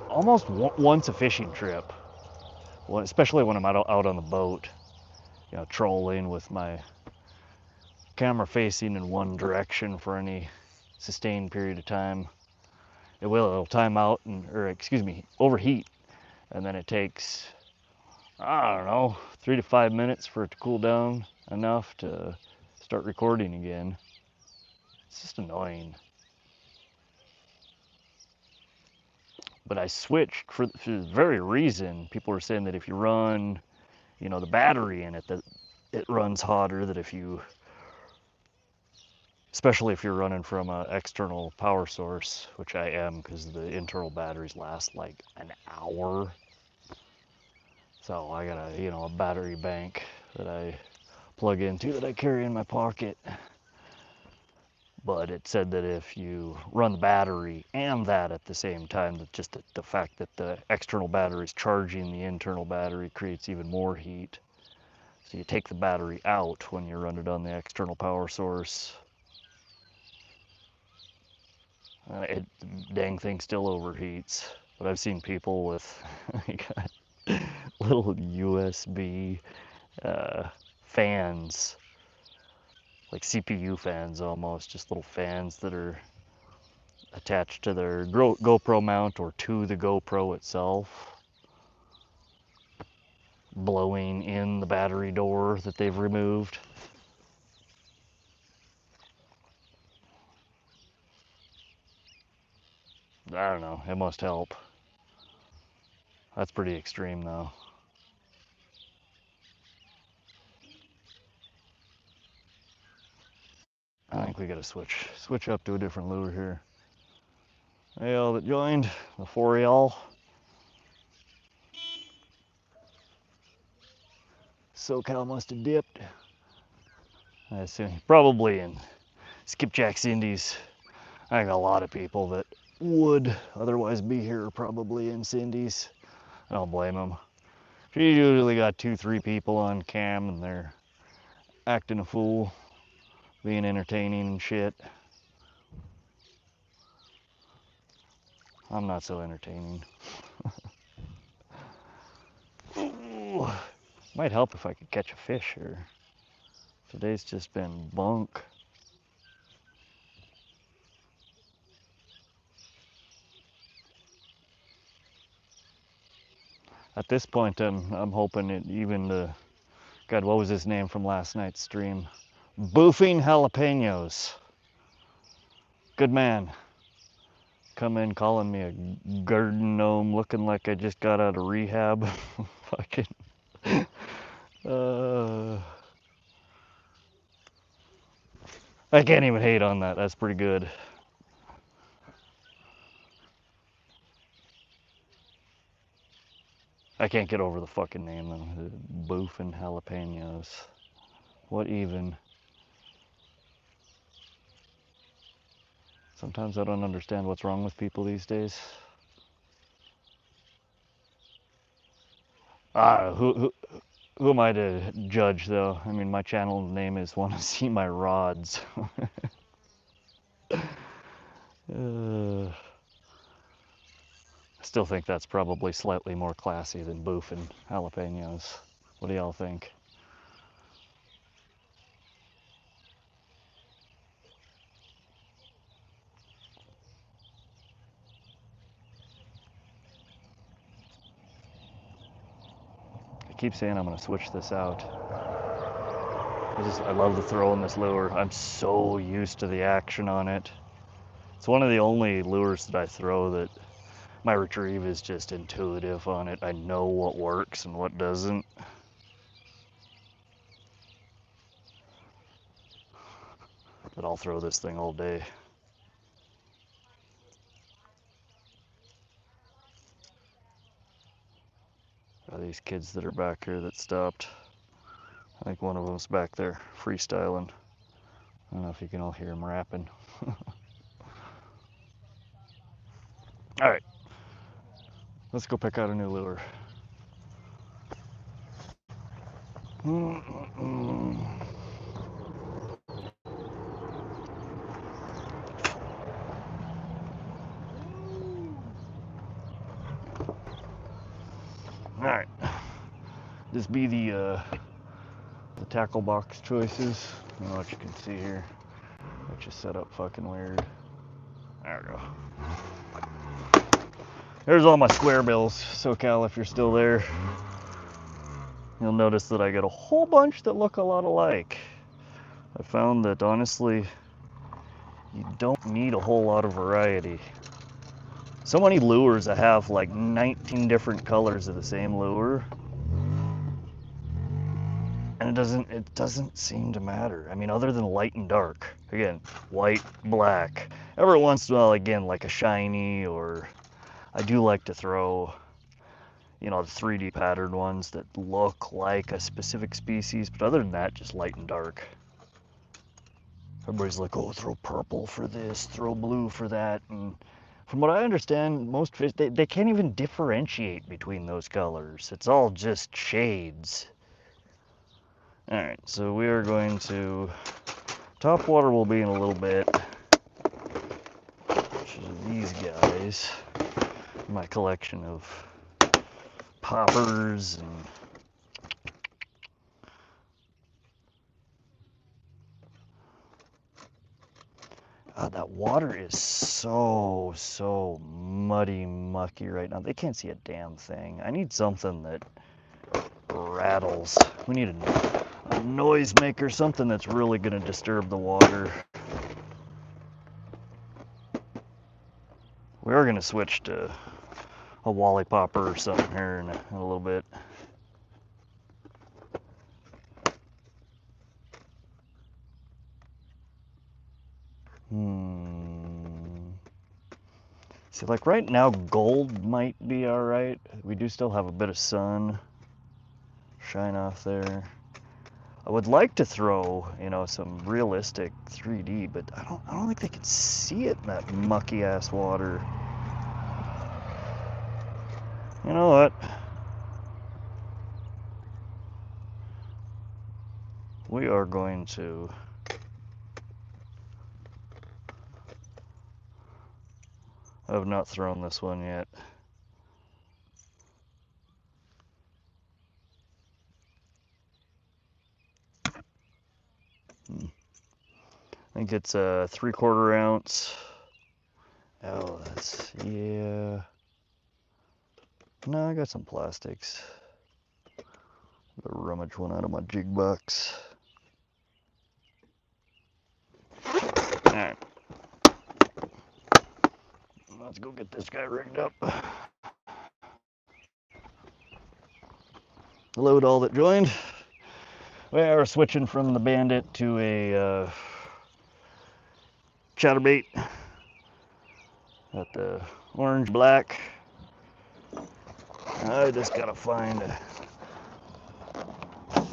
almost once a fishing trip, especially when I'm out on the boat, trolling with my camera facing in one direction for any sustained period of time. It'll time out or excuse me, overheat, and then it takes, I don't know, 3 to 5 minutes for it to cool down enough to start recording again. It's just annoying. But I switched for the very reason. People were saying that if you run, the battery in it, that it runs hotter, that especially if you're running from an external power source, which I am because the internal batteries last like an hour. So I got a battery bank that I plug into that I carry in my pocket. But it said that if you run the battery and that at the same time, that just the fact that the external battery is charging the internal battery creates even more heat. So you take the battery out when you run it on the external power source. The dang thing still overheats. But I've seen people with little USB fans, like CPU fans almost, just little fans that are attached to their GoPro mount or to the GoPro itself, blowing in the battery door that they've removed. I don't know, it must help. That's pretty extreme though. I think we gotta switch up to a different lure here. Hey, all that joined, the 4L. SoCal must have dipped. I assume probably in Skipjack's Indies. I think a lot of people that would otherwise be here are probably in Cindy's. I don't blame them. She usually got 2-3 people on cam and they're acting a fool, being entertaining and shit. I'm not so entertaining. Ooh, might help if I could catch a fish here. Today's just been bunk. At this point, I'm hoping it even the, God, what was his name from last night's stream? Boofing Jalapenos. Good man. Come in calling me a garden gnome looking like I just got out of rehab. Fucking. I can't even hate on that. That's pretty good. I can't get over the fucking name though. Boofing Jalapenos. What even? Sometimes I don't understand what's wrong with people these days. Who am I to judge though? I mean, my channel name is "Wanna See My Rods." I still think that's probably slightly more classy than boofing jalapenos. What do y'all think? I keep saying I'm gonna switch this out. I love the throw in this lure. I'm so used to the action on it. It's one of the only lures that I throw that my retrieve is just intuitive on it. I know what works and what doesn't. But I'll throw this thing all day. These kids that are back here that stopped. I think one of them's back there freestyling. I don't know if you can all hear him rapping. All right, let's go pick out a new lure. Alright. This be the tackle box choices. I don't know what you can see here. It's just set up fucking weird. There we go. There's all my square bills. SoCal, if you're still there, you'll notice that I got a whole bunch that look a lot alike. I found that honestly, you don't need a whole lot of variety. So many lures that have like 19 different colors of the same lure, and it doesn't seem to matter. I mean, other than light and dark. Again, white, black. Every once in a while, again, like a shiny, or I do like to throw, you know, the 3D patterned ones that look like a specific species, but other than that, just light and dark. Everybody's like, oh, throw purple for this, throw blue for that, and from what I understand, most fish, they can't even differentiate between those colors. It's all just shades. Alright, so we are going to, top water will be in a little bit, which is these guys, my collection of poppers and that water is so muddy, mucky right now. They can't see a damn thing. I need something that rattles. We need a noise maker, something that's really going to disturb the water. We are going to switch to a wally popper or something here in a little bit. See, like right now, gold might be all right. We do still have a bit of sun shine off there. I would like to throw, you know, some realistic 3D, but I don't think they can see it in that mucky ass water. You know what? We are going to I have not thrown this one yet. I think it's a 3/4 ounce. Oh, that's, yeah. No, I got some plastics. I'll rummage one out of my jig box. Alright. Let's go get this guy rigged up. Hello to all that joined. We are switching from the Bandit to a chatterbait. Got the orange black. I just gotta find a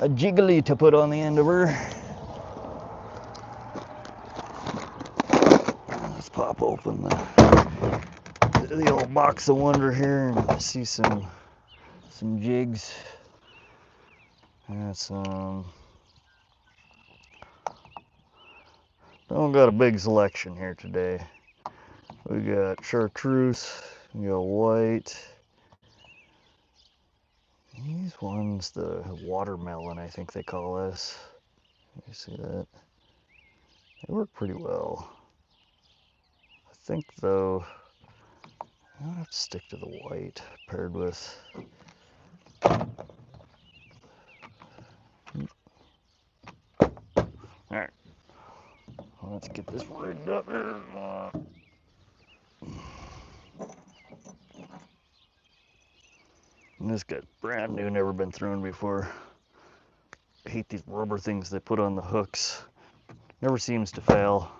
jiggly to put on the end of her. Let's pop open the old box of wonder here and see some jigs. Got some. Don't got a big selection here today. We got chartreuse, we got white. These ones, the watermelon, I think they call this. You see that? They work pretty well. I think though, I'm gonna have to stick to the white paired with. Alright, let's get this rigged up here. And this guy's brand new, never been thrown before. I hate these rubber things they put on the hooks. Never seems to fail.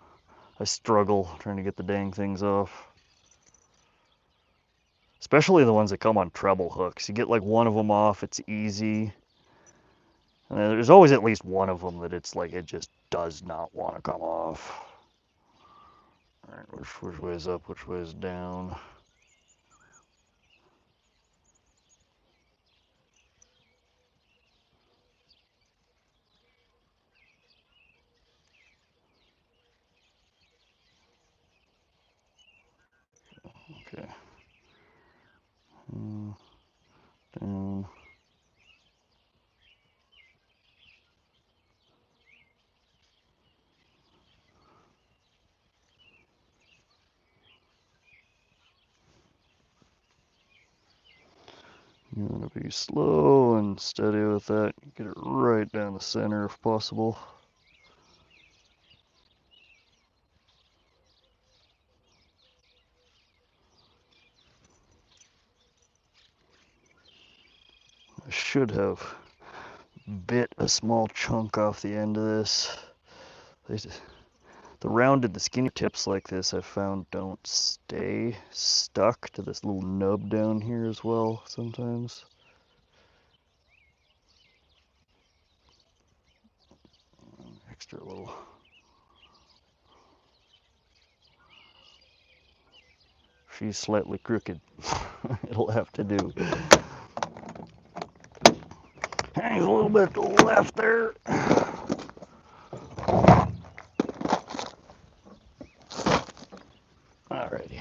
I struggle trying to get the dang things off. Especially the ones that come on treble hooks. You get like one of them off, it's easy. And there's always at least one of them that it's like it just does not want to come off. Alright, which way is up, which way is down? Okay. down. You want to be slow and steady with that. Get it right down the center if possible. I should have bit a small chunk off the end of this. The rounded, the skinny tips like this I've found don't stay stuck to this little nub down here as well sometimes. Extra little. She's slightly crooked. It'll have to do. Hangs a little bit to the left there. Alrighty.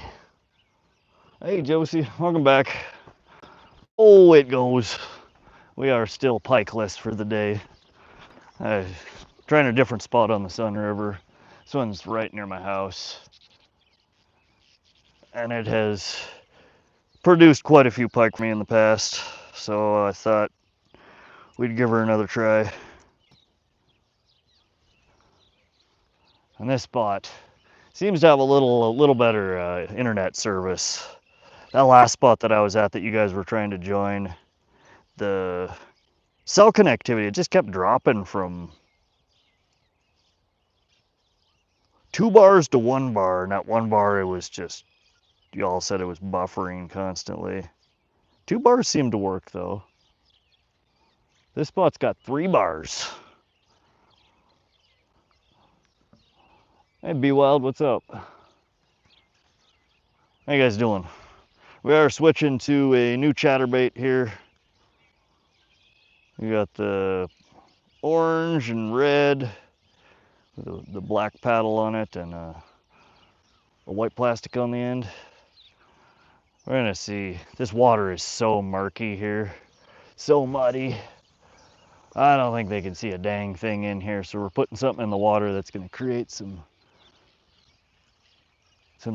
Hey Josie, welcome back. Oh, it goes. We are still pikeless for the day. Trying a different spot on the Sun River. This one's right near my house. And it has produced quite a few pike for me in the past. So I thought we'd give her another try. And this spot seems to have a little better internet service. That last spot that I was at that you guys were trying to join, the cell connectivity, it just kept dropping from 2 bars to 1 bar, and at 1 bar it was just, y'all said it was buffering constantly. 2 bars seemed to work though. This spot's got 3 bars. Hey Be Wild, what's up? How you guys doing? We are switching to a new chatterbait here. We got the orange and red, the black paddle on it, and a white plastic on the end. We're gonna see. This water is so murky here, so muddy. I don't think they can see a dang thing in here, so we're putting something in the water that's gonna create some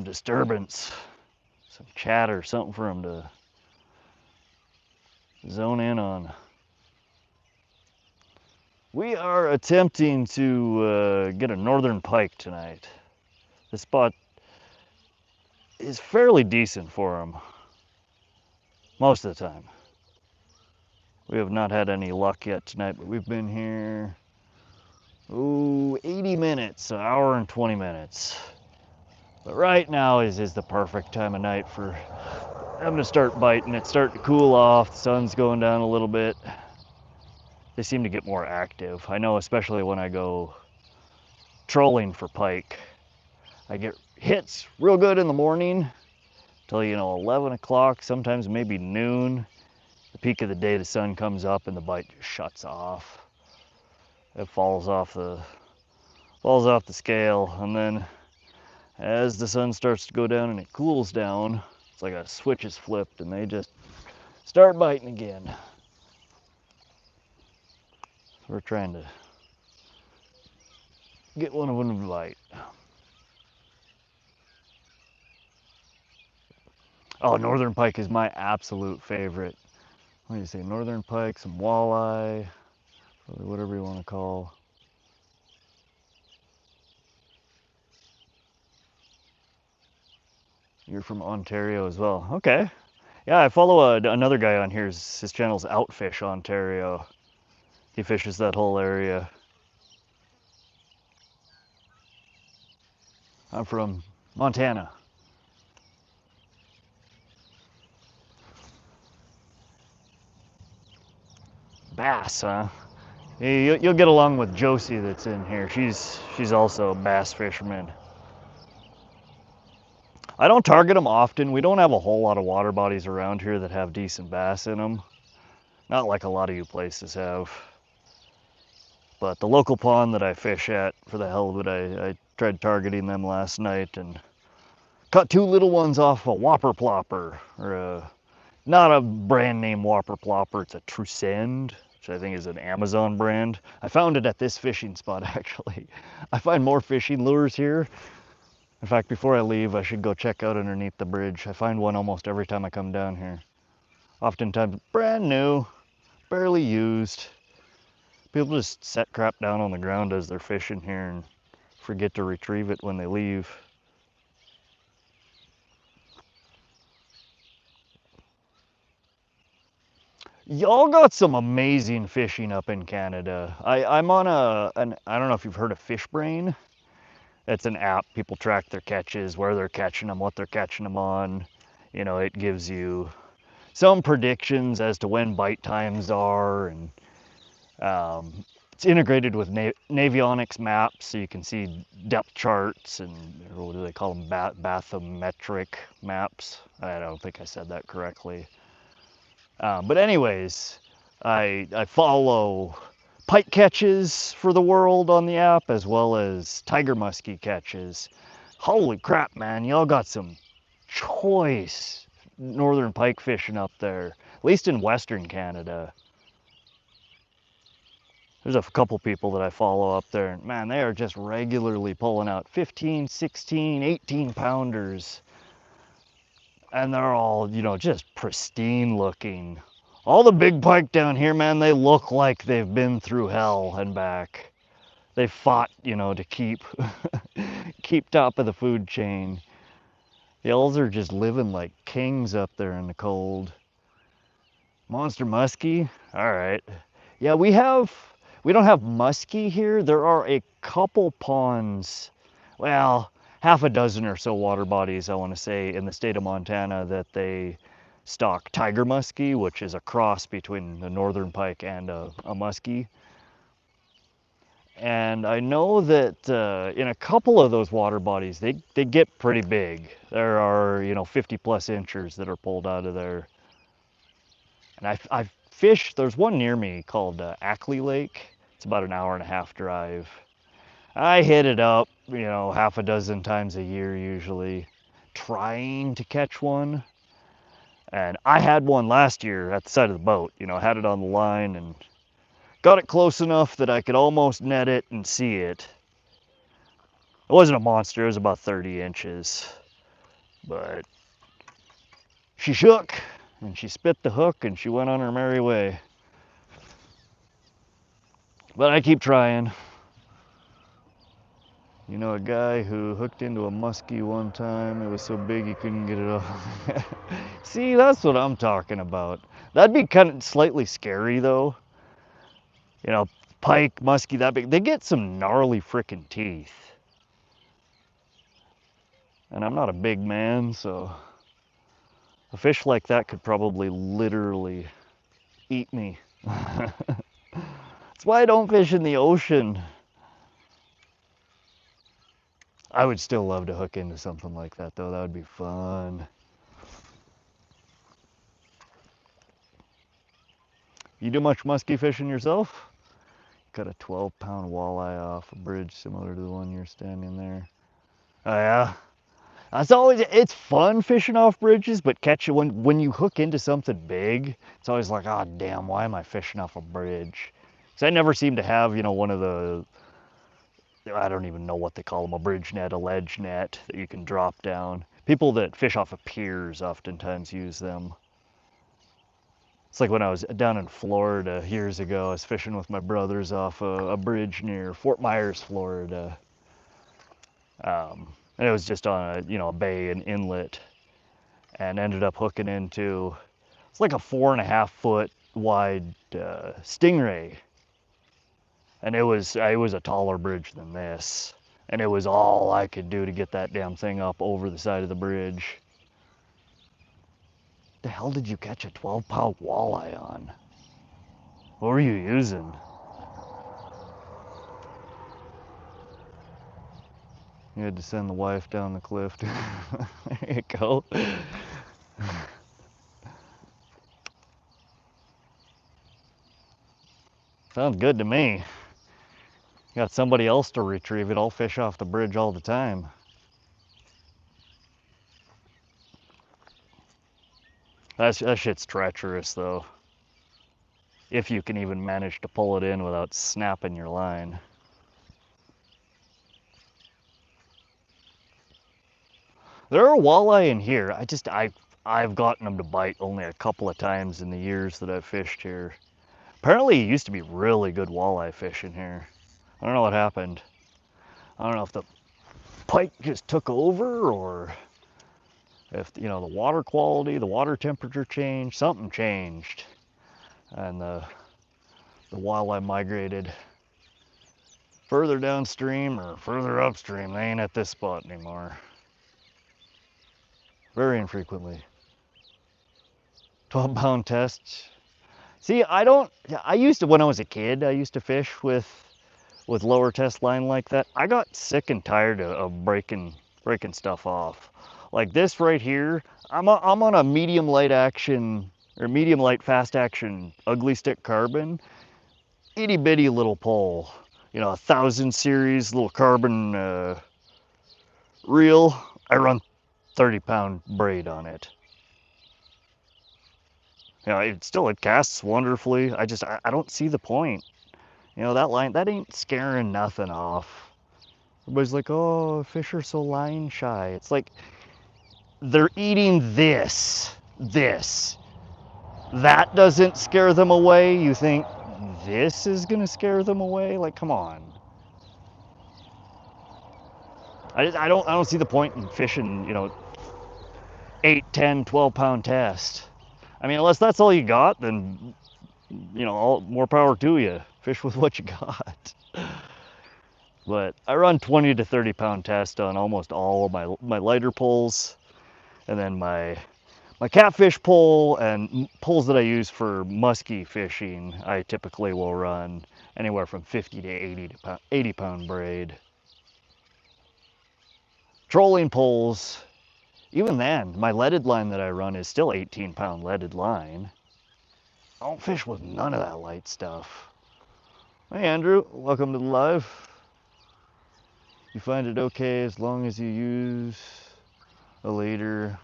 disturbance, some chatter, something for them to zone in on. We are attempting to get a northern pike tonight. This spot is fairly decent for them most of the time. We have not had any luck yet tonight, but we've been here 80 minutes, an hour and 20 minutes. But right now is the perfect time of night for them to start biting. It's starting to cool off, the sun's going down a little bit. They seem to get more active. I know, especially when I go trolling for pike. I get hits real good in the morning till 11 o'clock, sometimes maybe noon. The peak of the day, the sun comes up and the bite just shuts off. It falls off the scale, and then as the sun starts to go down and it cools down, it's like a switch is flipped and they just start biting again. We're trying to get one of them to bite. Oh, northern pike is my absolute favorite. What do you say? Northern pike, some walleye, whatever you want to call. You're from Ontario as well. Okay. Yeah, I follow another guy on here. His channel's Outfish Ontario. He fishes that whole area. I'm from Montana. Bass, huh? You'll get along with Josie that's in here. She's also a bass fisherman. I don't target them often. We don't have a whole lot of water bodies around here that have decent bass in them. Not like a lot of you places have. But the local pond that I fish at, for the hell of it, I tried targeting them last night and caught 2 little ones off a whopper plopper, or a Not a brand name whopper plopper, it's a Trucend, which I think is an Amazon brand. I found it at this fishing spot actually. I find more fishing lures here. In fact, before I leave, I should go check out underneath the bridge. I find one almost every time I come down here. Oftentimes brand new, barely used. People just set crap down on the ground as they're fishing here and forget to retrieve it when they leave. Y'all got some amazing fishing up in Canada. I'm on I don't know if you've heard of FishBrain. It's an app. People track their catches, where they're catching them, what they're catching them on. You know, it gives you some predictions as to when bite times are, and it's integrated with Navionics maps, so you can see depth charts and what do they call them, bathymetric maps. I don't think I said that correctly. But anyways, I follow pike catches for the world on the app, as well as tiger muskie catches. Holy crap, man, y'all got some choice northern pike fishing up there, at least in Western Canada. There's a couple people that I follow up there, and man, they are just regularly pulling out 15, 16, 18 pounders. And they're all, you know, just pristine looking. All the big pike down here, man, they look like they've been through hell and back. They fought, you know, to keep keep top of the food chain. Y'alls are just living like kings up there in the cold. Monster muskie? All right. Yeah, we don't have muskie here. There are a couple ponds, well, half a dozen or so water bodies, I want to say, in the state of Montana that they stock tiger muskie, which is a cross between the northern pike and a muskie. And I know that in a couple of those water bodies, they get pretty big. There are, you know, 50 plus inchers that are pulled out of there. And I've fished, there's one near me called Ackley Lake. It's about an hour and a half drive. I hit it up, you know, half a dozen times a year usually, trying to catch one. And I had one last year at the side of the boat, you know, had it on the line and got it close enough that I could almost net it and see it. It wasn't a monster, it was about 30 inches. But she shook and she spit the hook and she went on her merry way. But I keep trying. You know, a guy who hooked into a muskie one time, it was so big he couldn't get it off. See, that's what I'm talking about. That'd be kind of slightly scary though. You know, pike, muskie that big, they get some gnarly frickin' teeth. And I'm not a big man, so a fish like that could probably literally eat me. That's why I don't fish in the ocean. I would still love to hook into something like that though, that would be fun. You do much muskie fishing yourself? Got a 12-pound walleye off a bridge similar to the one you're standing there. Oh yeah? That's always, it's fun fishing off bridges, but catch it when you hook into something big, it's always like, oh damn, why am I fishing off a bridge? Because I never seem to have, you know, one of the, I don't even know what they call them, a bridge net, a ledge net that you can drop down. People that fish off of piers oftentimes use them. It's like when I was down in Florida years ago, I was fishing with my brothers off a bridge near Fort Myers, Florida. And it was just on a, you know, a bay, an inlet, and ended up hooking into, it's like a 4.5-foot wide stingray. And it was a taller bridge than this. And it was all I could do to get that damn thing up over the side of the bridge. The hell did you catch a 12-pound walleye on? What were you using? You had to send the wife down the cliff. There you go. Sounds good to me. Got somebody else to retrieve it. I'll fish off the bridge all the time. That shit's treacherous though. If you can even manage to pull it in without snapping your line. There are walleye in here. I've gotten them to bite only a couple of times in the years that I've fished here. Apparently it used to be really good walleye fishing here. I don't know what happened. I don't know if the pike just took over or if, you know, the water quality, the water temperature changed, something changed. And the walleye migrated further downstream or further upstream. They ain't at this spot anymore. Very infrequently. 12-pound tests. See, I used to, when I was a kid, I used to fish with lower test line like that. I got sick and tired of breaking stuff off. Like this right here, I'm on a medium light action, or medium light fast action ugly stick carbon, itty bitty little pole. You know, 1000 series little carbon reel. I run 30-pound braid on it. You know, it casts wonderfully. I don't see the point. You know, that line, that ain't scaring nothing off. Everybody's like, oh, fish are so line shy. It's like, they're eating this. That doesn't scare them away. You think this is gonna scare them away? Like, come on. I don't see the point in fishing, you know, 8, 10, 12-pound test. I mean, unless that's all you got, then, you know, more power to you. Fish with what you got. But I run 20 to 30-pound test on almost all of my lighter poles, and then my catfish pole and poles that I use for musky fishing, I typically will run anywhere from 50 to 80 pound braid. Trolling poles, even then, my leaded line that I run is still 18-pound leaded line. I don't fish with none of that light stuff. Hey Andrew, welcome to the live. You find it okay as long as you use a leader?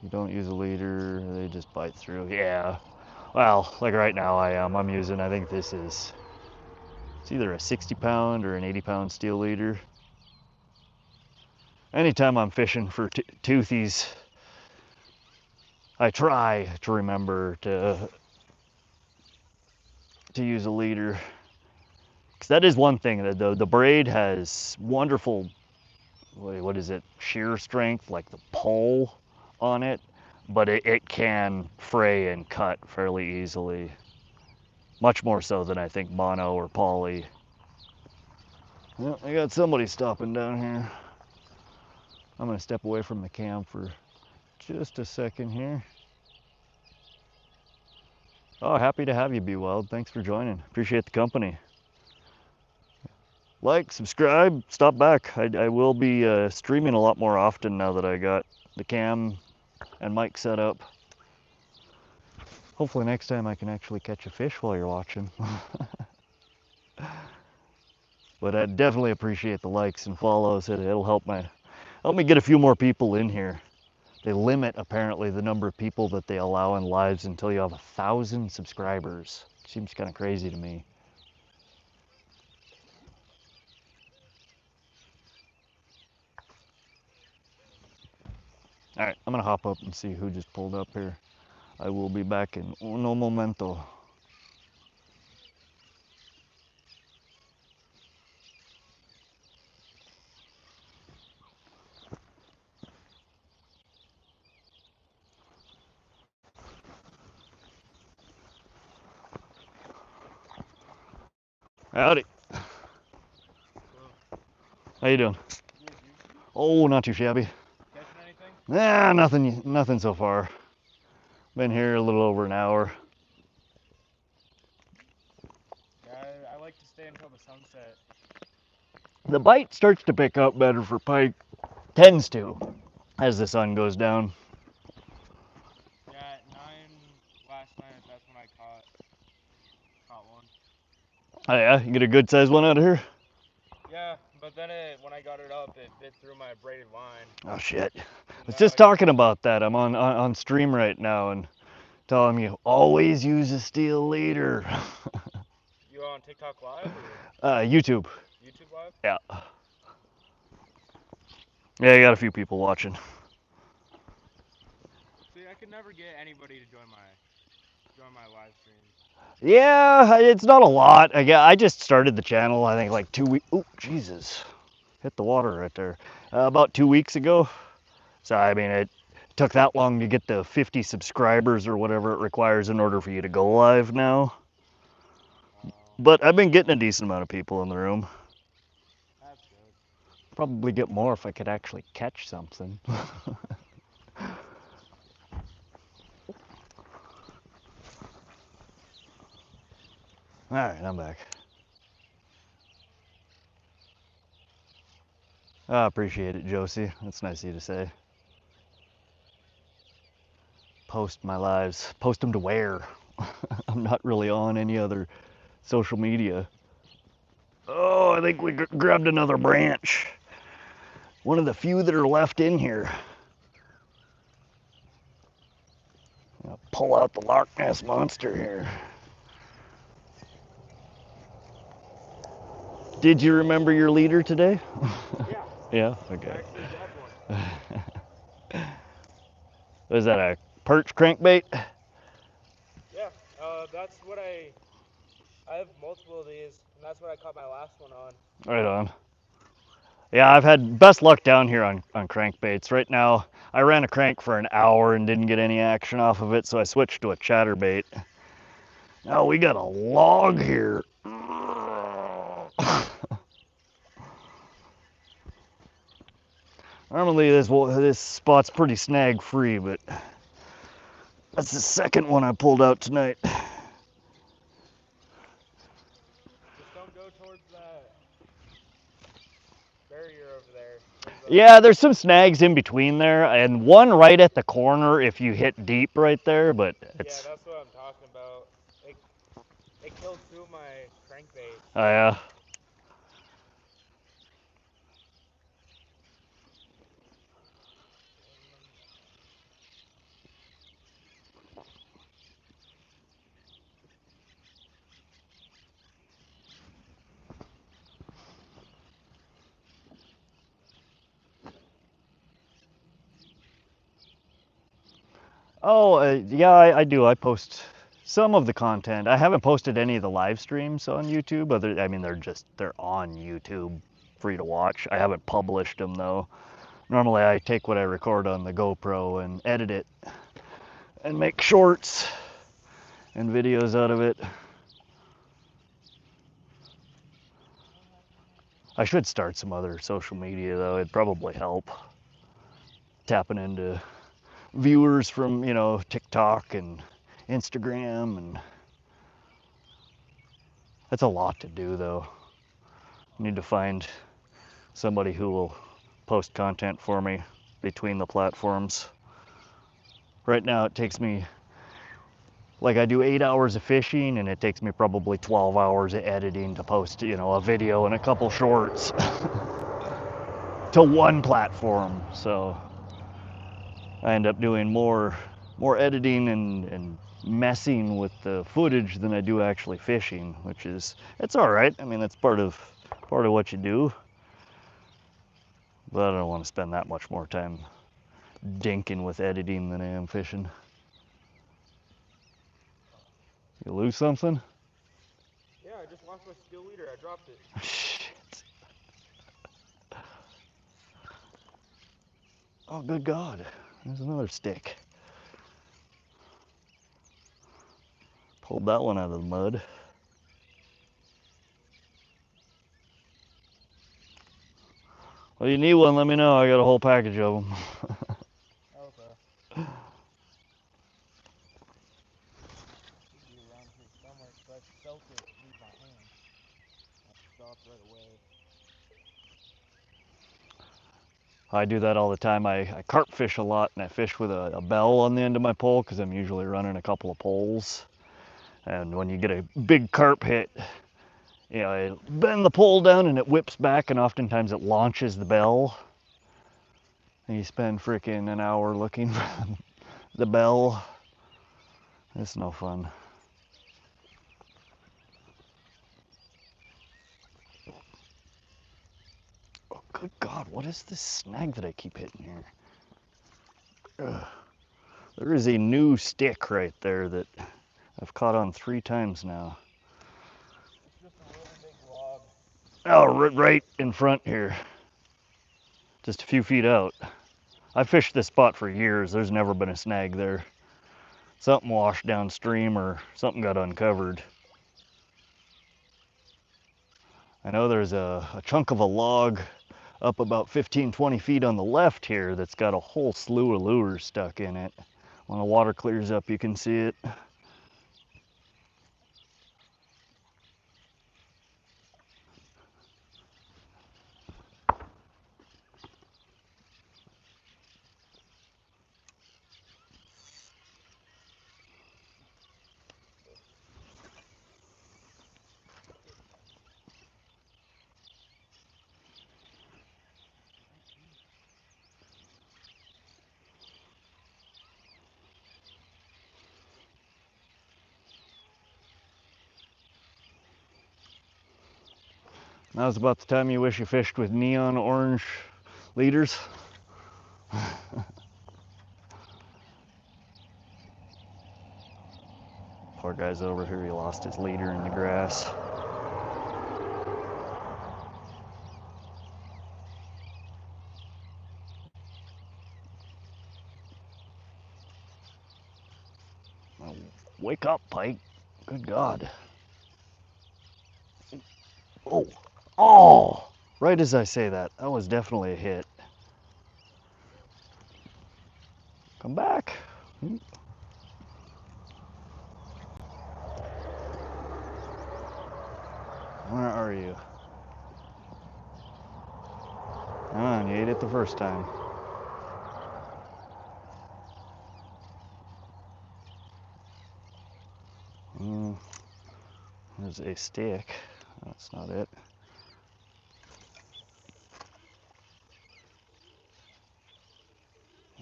You don't use a leader, they just bite through. Yeah. Well, like right now I'm using, I think this is, it's either a 60-pound or an 80-pound steel leader. Anytime I'm fishing for toothies, I try to remember to use a leader. Because that is one thing, that the braid has wonderful, what is it, shear strength, like the pull on it, but it can fray and cut fairly easily. Much more so than I think mono or poly. Well, I got somebody stopping down here. I'm gonna step away from the cam for just a second here. Oh, happy to have you, Be Wild. Thanks for joining. Appreciate the company. Like, subscribe, stop back. I will be streaming a lot more often now that I got the cam and mic set up. Hopefully next time I can actually catch a fish while you're watching. But I definitely appreciate the likes and follows. It'll help me get a few more people in here. They limit, apparently, the number of people that they allow in lives until you have 1,000 subscribers. Seems kind of crazy to me. All right, I'm gonna hop up and see who just pulled up here. I will be back in uno momento. Howdy. How you doing? Oh, not too shabby. Catching anything? Nah, nothing so far. Been here a little over an hour. Yeah, I like to stay until the sunset. The bite starts to pick up better for pike. Tends to, as the sun goes down. Yeah, at 9 last night, that's when I caught one. Oh yeah, you get a good sized one out of here? Yeah, but then when I got it up, it bit through my braided line. Oh shit. I was Now just talking about that. I'm on stream right now, and Tell him you always use a steel leader. You on TikTok Live or YouTube. YouTube Live? Yeah. Yeah, I got a few people watching. See, I could never get anybody to join my live streams. Yeah, it's not a lot. I just started the channel, I think like 2 weeks. Oh, Jesus. Hit the water right there. About 2 weeks ago. So, I mean, it took that long to get the 50 subscribers or whatever it requires in order for you to go live now. But I've been getting a decent amount of people in the room. That's good. Probably get more if I could actually catch something. All right, I'm back. I appreciate it, Josie. That's nice of you to say. Post my lives. Post them to where? I'm not really on any other social media. Oh, I think we grabbed another branch. One of the few that are left in here. I'll pull out the Loch Ness Monster here. Did you remember your leader today? Yeah. Yeah? Okay. I actually grabbed one. Was that a perch crankbait? Yeah. That's what I have multiple of these, and that's what I caught my last one on. Right on. Yeah, I've had best luck down here on crankbaits. Right now, I ran a crank for an hour and didn't get any action off of it, so I switched to a chatterbait. Now we got a log here. Normally this spot's pretty snag free, but that's the second one I pulled out tonight. Just don't go towards that barrier over there. Yeah, there's some snags in between there, and one right at the corner if you hit deep right there, but it's... Yeah, that's what I'm talking about. It killed two of my crankbaits. Oh, yeah. Oh, yeah, I do. I post some of the content. I haven't posted any of the live streams on YouTube, but I mean, they're on YouTube, free to watch. I haven't published them though. Normally I take what I record on the GoPro and edit it and make shorts and videos out of it. I should start some other social media though. It'd probably help. Tapping into viewers from, you know, TikTok and Instagram, and that's a lot to do though. I need to find somebody who will post content for me between the platforms. Right now it takes me, like, I do 8 hours of fishing and it takes me probably 12 hours of editing to post, you know, a video and a couple shorts to one platform. So I end up doing more editing and messing with the footage than I do actually fishing, which is, it's all right. I mean, that's part of what you do. But I don't want to spend that much more time dinking with editing than I am fishing. You lose something? Yeah, I just lost my steel leader. I dropped it. Shit. Oh, good God. There's another stick. Pulled that one out of the mud. Well, you need one, let me know. I got a whole package of them. Okay. Should be around here somewhere because I felt it leave my hand. I stopped right away. I do that all the time. I carp fish a lot, and I fish with a bell on the end of my pole because I'm usually running a couple of poles. And when you get a big carp hit, you know, I bend the pole down and it whips back, and oftentimes it launches the bell. And you spend freaking an hour looking for the bell. It's no fun. Oh, good God, what is this snag that I keep hitting here? Ugh. There is a new stick right there that I've caught on 3 times now. It's just a really big log. Oh, right in front here. Just a few feet out. I fished this spot for years. There's never been a snag there. Something washed downstream or something got uncovered. I know there's a chunk of a log up about 15-20 feet on the left here that's got a whole slew of lures stuck in it. When the water clears up, you can see it. Now's about the time you wish you fished with neon orange leaders. Poor guy's over here, he lost his leader in the grass. Oh, wake up, Pike. Good God. Oh, oh! Right as I say that, that was definitely a hit. Come back. Where are you? Come on, you ate it the first time. There's a stick. That's not it.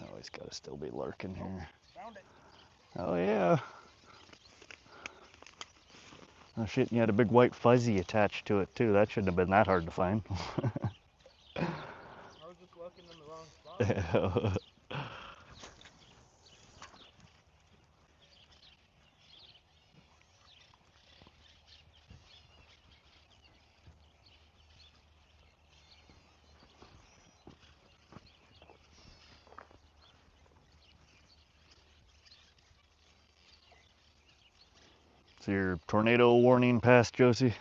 Oh, he's got to still be lurking here. Found it. Oh, yeah. Oh, shit, and you had a big white fuzzy attached to it, too. That shouldn't have been that hard to find. I was just looking in the wrong spot. So your tornado warning passed, Josie?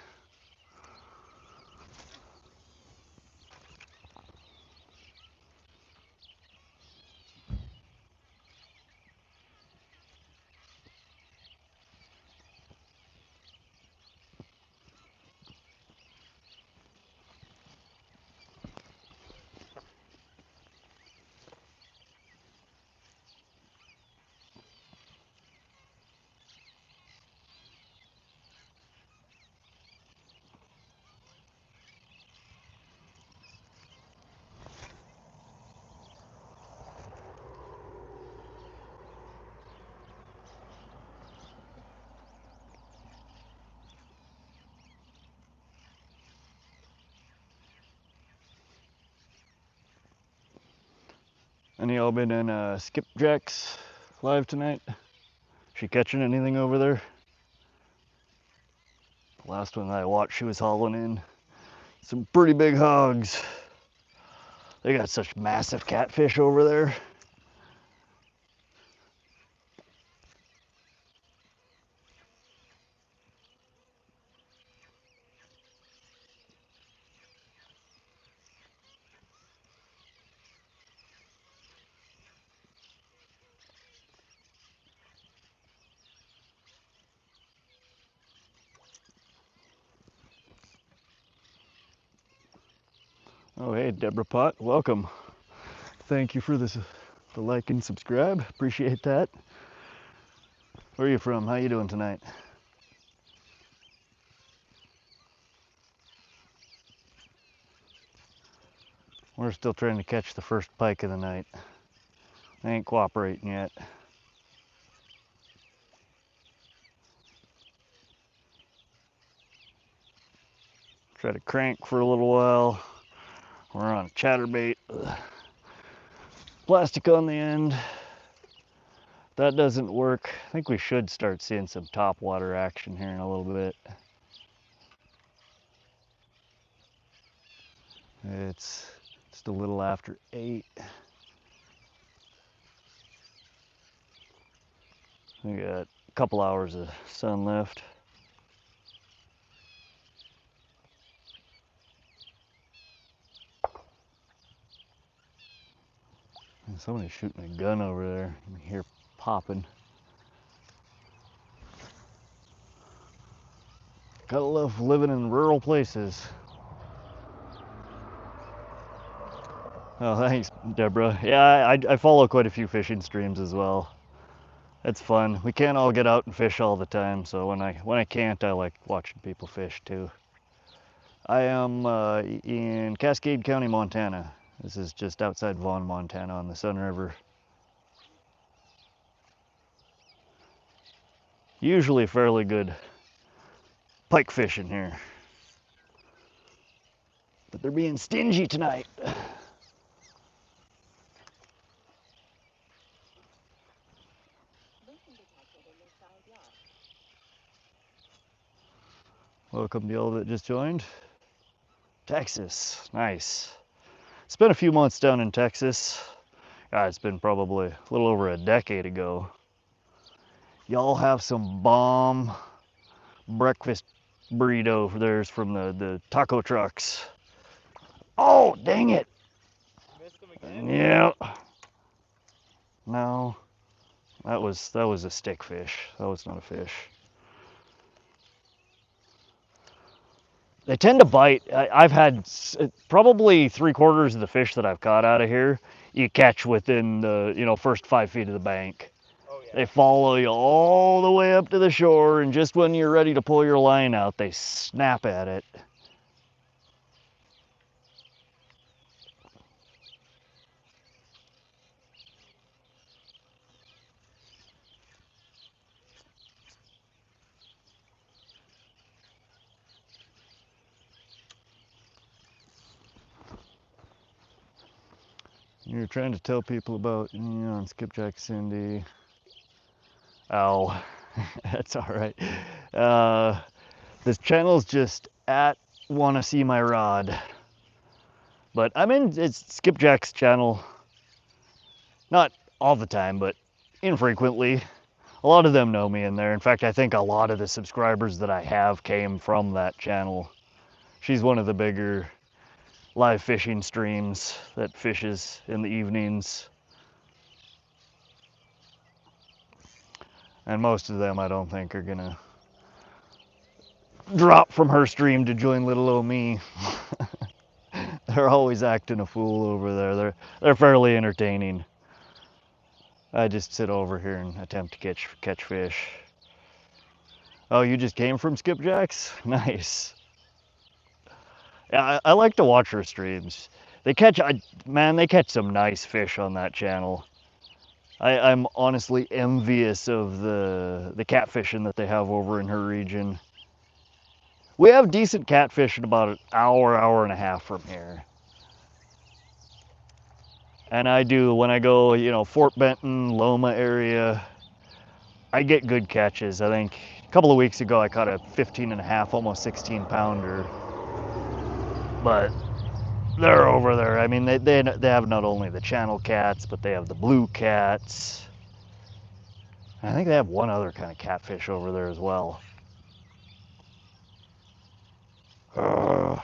Any of y'all been in Skipjack's live tonight? She catching anything over there? The last one I watched, she was hauling in some pretty big hogs. They got such massive catfish over there. Oh, hey, Deborah Pot, welcome. Thank you for the like and subscribe. Appreciate that. Where are you from? How you doing tonight? We're still trying to catch the first pike of the night. They ain't cooperating yet. Try to crank for a little while. We're on a chatterbait. Plastic on the end. That doesn't work. I think we should start seeing some topwater action here in a little bit. It's just a little after 8. We got a couple hours of sun left. And somebody's shooting a gun over there. You can hear popping. Gotta love living in rural places. Oh, thanks, Deborah. Yeah, I follow quite a few fishing streams as well. It's fun. We can't all get out and fish all the time, so when I can't, I like watching people fish too. I am in Cascade County, Montana. This is just outside Vaughn, Montana on the Sun River. Usually fairly good pike fishing here. But they're being stingy tonight. Welcome to all that just joined. Texas, nice. Spent a few months down in Texas. It's been probably a little over a decade ago. Y'all have some bomb breakfast burrito there's from the taco trucks. Oh, dang it. Missed him again? Yeah. No, that was a stick fish. That was not a fish. They tend to bite. I've had probably 3/4 of the fish that I've caught out of here, you catch within the first 5 feet of the bank. Oh, yeah. They follow you all the way up to the shore, and just when you're ready to pull your line out, they snap at it. You're trying to tell people about on Skipjack Cindy. Oh, that's all right. This channel's just at Wanna See My Rod. But it's Skipjack's channel. Not all the time, but infrequently. A lot of them know me in there. In fact, I think a lot of the subscribers that I have came from that channel. She's one of the bigger live fishing streams that fishes in the evenings. And most of them I don't think are gonna drop from her stream to join little old me. They're always acting a fool over there. They're fairly entertaining. I just sit over here and attempt to catch fish. Oh, you just came from Skipjack's? Nice. Yeah, I like to watch her streams. They catch some nice fish on that channel. I'm honestly envious of the catfishing that they have over in her region. We have decent catfish in about an hour and a half from here. And I do, when I go, Fort Benton, Loma area, I get good catches. I think a couple of weeks ago I caught a 15.5, almost 16 pounder. But they're over there. I mean, they have not only the channel cats, but they have the blue cats. I think they have one other kind of catfish over there as well. I'm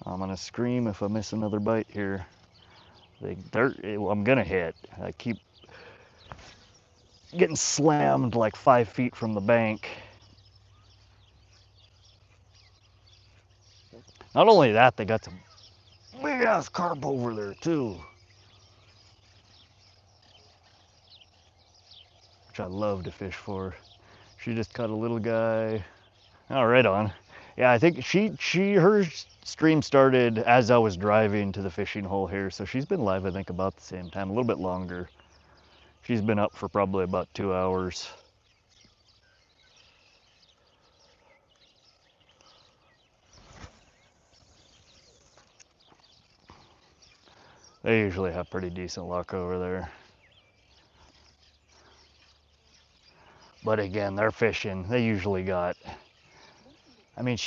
gonna scream if I miss another bite here. I'm gonna hit. I keep getting slammed like 5 feet from the bank. Not only that, they got some big ass carp over there too, which I love to fish for. She just caught a little guy. Oh, right on. Yeah, I think her stream started as I was driving to the fishing hole here, so she's been live I think about the same time, a little bit longer. She's been up for probably about 2 hours. They usually have pretty decent luck over there. But again, they're fishing. They usually got, I mean,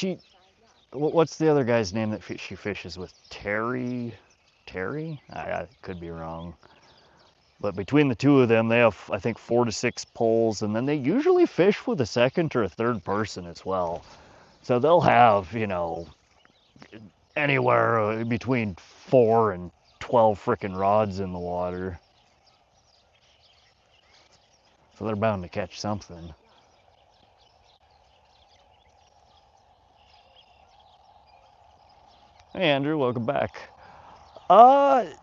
what's the other guy's name that she fishes with? Terry? I could be wrong. But between the two of them, they have, I think, 4 to 6 poles, and then they usually fish with a second or a third person as well. So they'll have, you know, anywhere between 4 and 12 frickin' rods in the water. So they're bound to catch something. Hey Andrew, welcome back.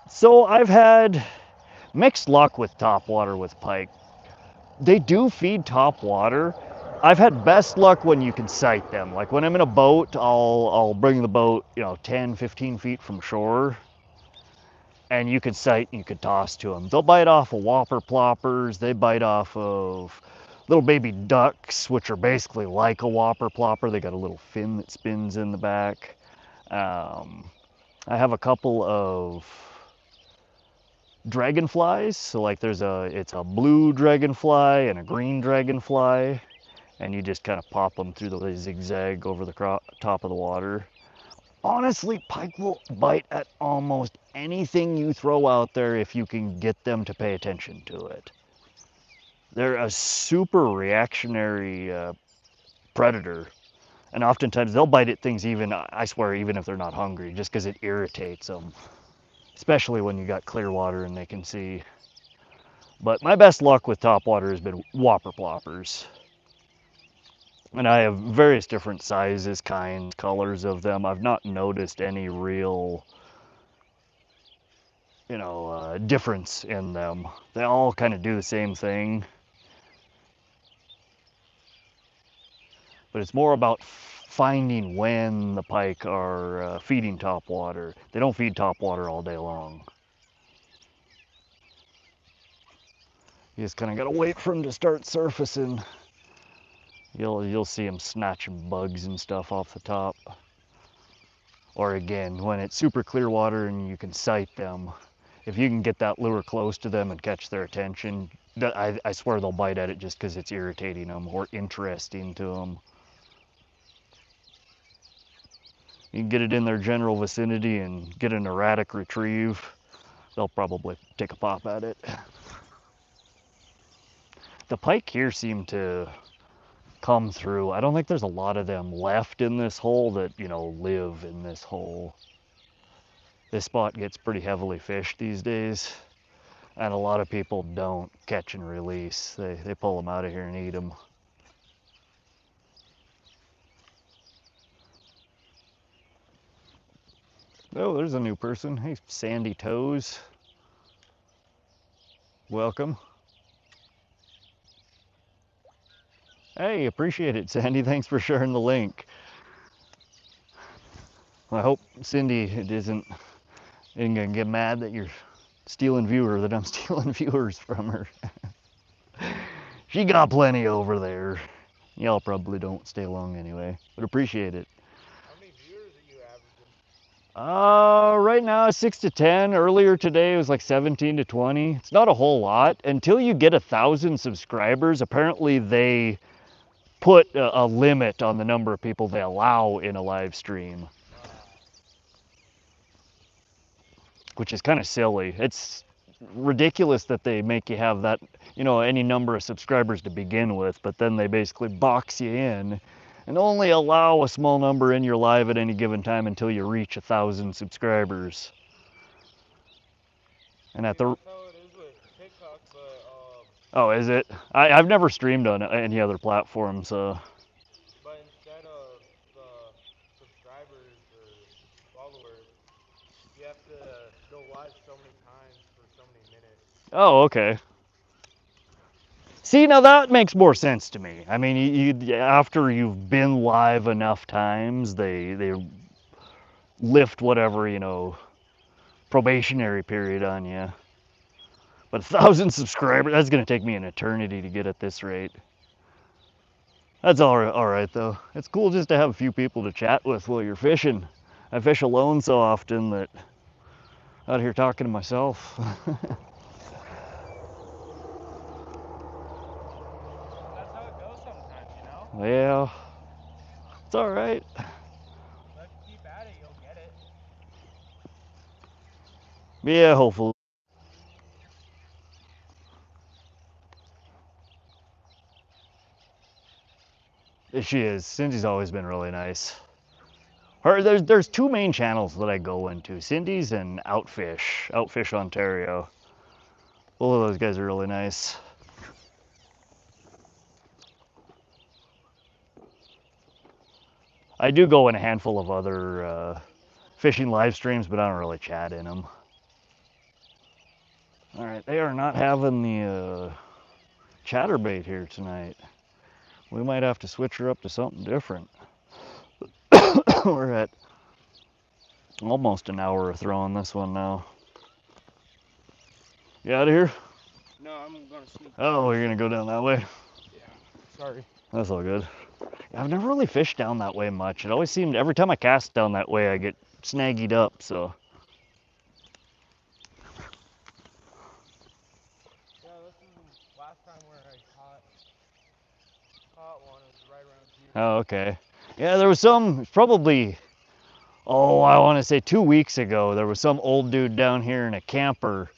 So I've had mixed luck with topwater with pike. They do feed topwater. I've had best luck when you can sight them. Like when I'm in a boat, I'll bring the boat, you know, 10, 15 feet from shore, and you can sight and you can toss to them. They'll bite off of whopper ploppers. They bite off of little baby ducks, which are basically like a whopper plopper. They got a little fin that spins in the back. I have a couple of dragonflies. So like it's a blue dragonfly and a green dragonfly, and you just kind of pop them through the zigzag over the top of the water. Honestly, pike will bite at almost anything you throw out there if you can get them to pay attention to it. They're a super reactionary predator. And oftentimes they'll bite at things even, I swear, even if they're not hungry, just because it irritates them. Especially when you got clear water and they can see. But my best luck with topwater has been whopper ploppers. And I have various different sizes, kinds, colors of them. I've not noticed any real, difference in them. They all kind of do the same thing. But it's more about finding when the pike are feeding topwater. They don't feed topwater all day long. You just kind of gotta wait for them to start surfacing. You'll see them snatching bugs and stuff off the top. Or again, when it's super clear water and you can sight them, if you can get that lure close to them and catch their attention, I swear they'll bite at it just because it's irritating them or interesting to them. You can get it in their general vicinity and get an erratic retrieve, they'll probably take a pop at it. The pike here seem to come through. I don't think there's a lot of them left in this hole that, live in this hole. This spot gets pretty heavily fished these days, and a lot of people don't catch and release. They pull them out of here and eat them. Oh, there's a new person. Hey, Sandy Toes. Welcome. Hey, appreciate it, Sandy. Thanks for sharing the link. I hope Cindy isn't gonna get mad that you're stealing viewers, that I'm stealing viewers from her. She got plenty over there. Y'all probably don't stay long anyway, but appreciate it. How many viewers are you averaging? Right now 6 to 10. Earlier today it was like 17 to 20. It's not a whole lot. Until you get 1,000 subscribers, apparently they put a limit on the number of people they allow in a live stream. Which is kind of silly. It's ridiculous that they make you have that, any number of subscribers to begin with, but then they basically box you in and only allow a small number in your live at any given time until you reach 1,000 subscribers. And at the... No, it is with TikTok, but Oh, is it? I've never streamed on any other platform, so... But instead of the subscribers or followers, you have to go live so many times for so many minutes. Oh, okay. See, now that makes more sense to me. I mean, after you've been live enough times, they lift whatever, probationary period on you. But 1,000 subscribers, that's going to take me an eternity to get at this rate. That's all right, though. It's cool just to have a few people to chat with while you're fishing. I fish alone so often that Out here talking to myself. That's how it goes sometimes, you know? Yeah, it's all right. Let's keep at it, you'll get it. Yeah, hopefully. She is. Cindy's always been really nice. There's two main channels that I go into, Cindy's and Outfish Ontario. Both of those guys are really nice. I do go in a handful of other fishing live streams, but I don't really chat in them. All right, they are not having the chatterbait here tonight. We might have to switch her up to something different. We're at almost an hour of throwing this one now. You out of here? No, I'm gonna sneak. Oh, you're gonna go down that way? Yeah, sorry. That's all good. I've never really fished down that way much. It always seemed, every time I cast down that way, I get snaggied up, so. Yeah, this is the last time where I caught one. It was right around here. Oh, okay. Yeah, there was some, probably, oh, I want to say 2 weeks ago, there was some old dude down here in a camper,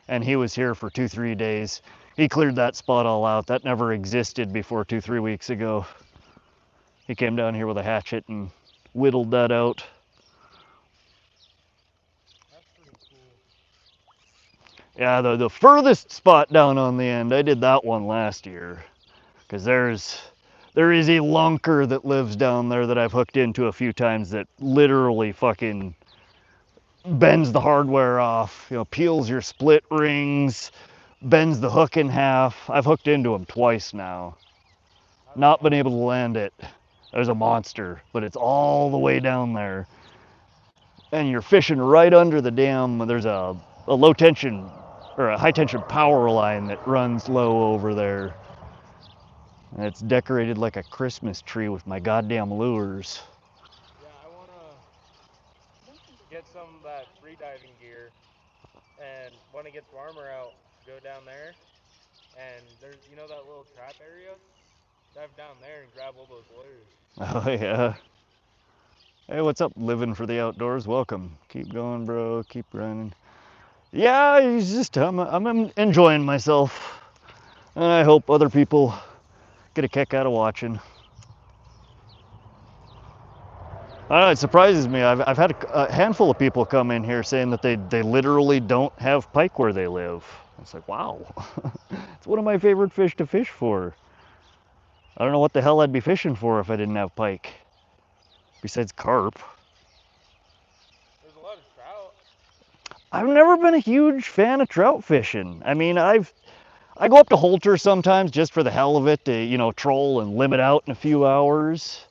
and he was here for 2-3 days. He cleared that spot all out. That never existed before 2-3 weeks ago. He came down here with a hatchet and whittled that out. That's pretty cool. Yeah, the furthest spot down on the end, I did that one last year. Because there is a lunker that lives down there that I've hooked into a few times that literally fucking bends the hardware off, you know, peels your split rings, bends the hook in half. I've hooked into him twice now. Not been able to land it. There's a monster, but it's all the way down there. And you're fishing right under the dam. There's a low tension or a high tension power line that runs low over there. And it's decorated like a Christmas tree with my goddamn lures. Yeah, I wanna get some of that free diving gear, and when it gets warmer out, go down there, and there's, you know, that little trap area? Dive down there and grab all those lures. Oh yeah. Hey, what's up, living for the outdoors? Welcome. Keep going, bro. Keep running. Yeah, I'm enjoying myself, and I hope other people get a kick out of watching. I don't know, it surprises me. I've had a handful of people come in here saying that they literally don't have pike where they live. It's like, wow, it's one of my favorite fish to fish for. I don't know what the hell I'd be fishing for if I didn't have pike, besides carp. There's a lot of trout. I've never been a huge fan of trout fishing. I mean, I go up to Holter sometimes just for the hell of it to, you know, troll and limit out in a few hours.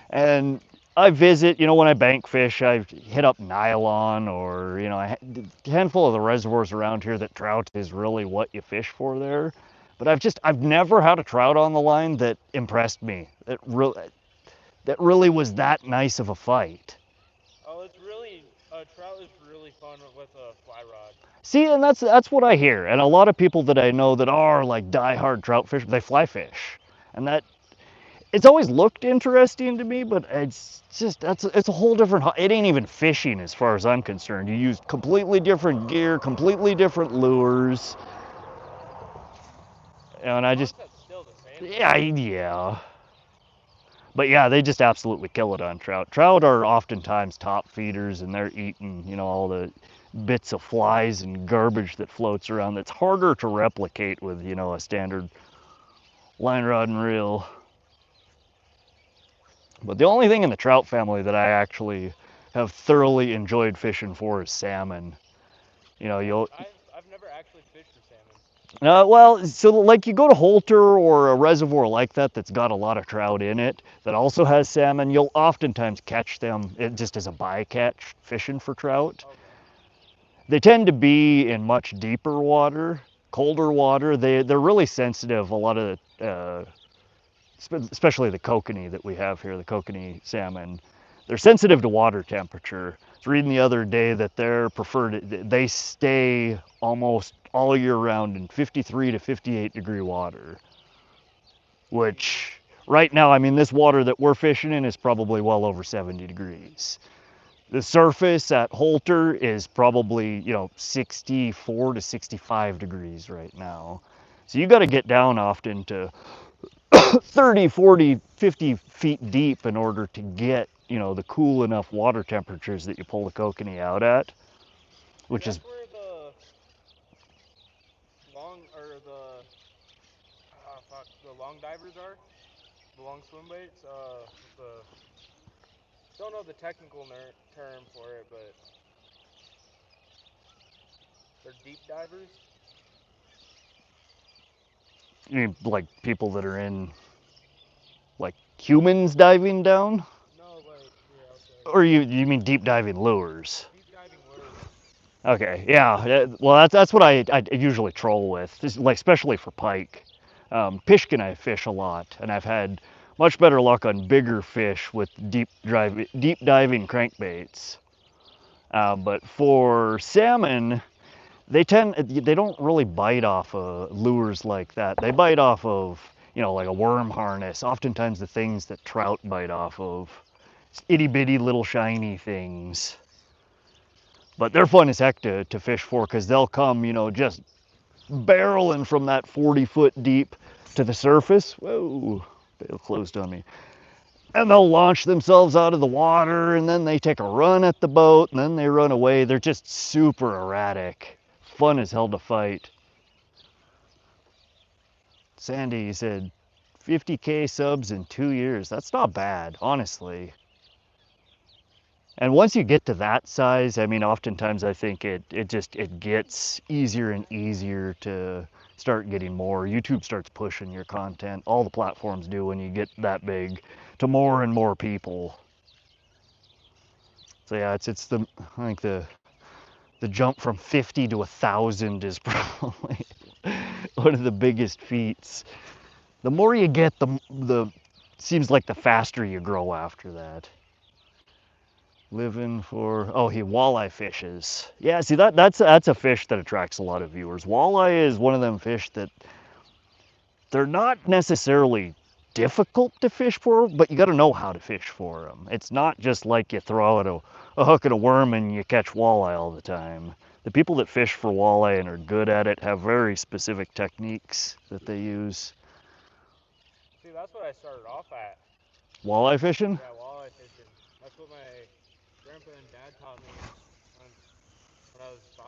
And I visit, you know, when I bank fish, I hit up nylon or, you know, a handful of the reservoirs around here that trout is really what you fish for there. But I've never had a trout on the line that impressed me. That really was that nice of a fight. Oh, trout is really fun with a fly rod. See, and that's what I hear. And a lot of people that I know that are like diehard trout fish, they fly fish. And that, it's always looked interesting to me, but it's a whole different, it ain't even fishing as far as I'm concerned. You use completely different gear, completely different lures. And I just, That's still the same. yeah. But yeah, they just absolutely kill it on trout. Trout are oftentimes top feeders, and they're eating, you know, all the bits of flies and garbage that floats around that's harder to replicate with, you know, a standard line rod and reel. But the only thing in the trout family that I actually have thoroughly enjoyed fishing for is salmon. You know, I've never actually fished for salmon. well, so like you go to Holter or a reservoir like that that's got a lot of trout in it that also has salmon, you'll oftentimes catch them just as a bycatch fishing for trout. Okay. They tend to be in much deeper water, colder water. They're really sensitive. A lot of especially the kokanee that we have here, the kokanee salmon, they're sensitive to water temperature. was reading the other day that they stay almost all year round in 53 to 58 degree water, which right now, I mean, this water that we're fishing in is probably well over 70 degrees. The surface at Holter is probably, 64 to 65 degrees right now. So you got to get down often to 30, 40, 50 feet deep in order to get, the cool enough water temperatures that you pull the kokanee out at, which That's is where the long or the the long divers are, the long swim baits. The don't know the technical term for it, but they're deep divers. like people that are in like humans diving down, No, like here I'll show you. or you mean deep diving lures? Deep diving lures. Okay, yeah. Well, that's what I usually troll with, like especially for pike. Pishkin I fish a lot, and I've had much better luck on bigger fish with deep diving crankbaits. But for salmon, they don't really bite off of lures like that. They bite off of like a worm harness. Oftentimes the things that trout bite off of, itty bitty little shiny things. But they're fun as heck to fish for because they'll come, just barreling from that 40-foot deep to the surface. Whoa, they closed on me. And they'll launch themselves out of the water and then they take a run at the boat and then they run away. They're just super erratic. Fun as hell to fight. Sandy said 50K subs in 2 years. That's not bad, honestly. And once you get to that size, I mean, oftentimes I think it gets easier and easier to start getting more. YouTube starts pushing your content. All the platforms do when you get that big to more and more people. So yeah, I think the jump from 50 to 1,000 is probably one of the biggest feats. The more you get, the seems like the faster you grow after that. Living for he walleye fishes. Yeah, see that's a fish that attracts a lot of viewers. Walleye is one of them fish that they're not necessarily difficult to fish for, but you got to know how to fish for them. It's not just like you throw out a hook and a worm and you catch walleye all the time. The people that fish for walleye and are good at it have very specific techniques that they use. See, that's what I started off at. Walleye fishing? Yeah, walleye fishing. That's what my grandpa and dad taught me when I was 5.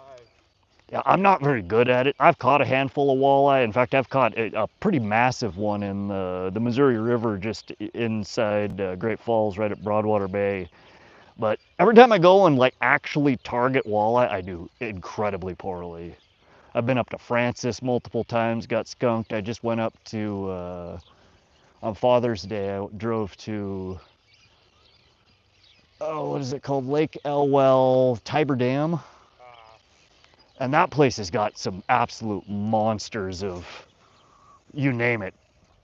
Yeah, I'm not very good at it. I've caught a handful of walleye. In fact, I've caught a pretty massive one in the Missouri River just inside Great Falls, right at Broadwater Bay. But every time I go and like actually target walleye, I do incredibly poorly. I've been up to Francis multiple times, got skunked. I just went up to, on Father's Day, I drove to, what is it called? Lake Elwell, Tiber Dam. And that place has got some absolute monsters of, you name it,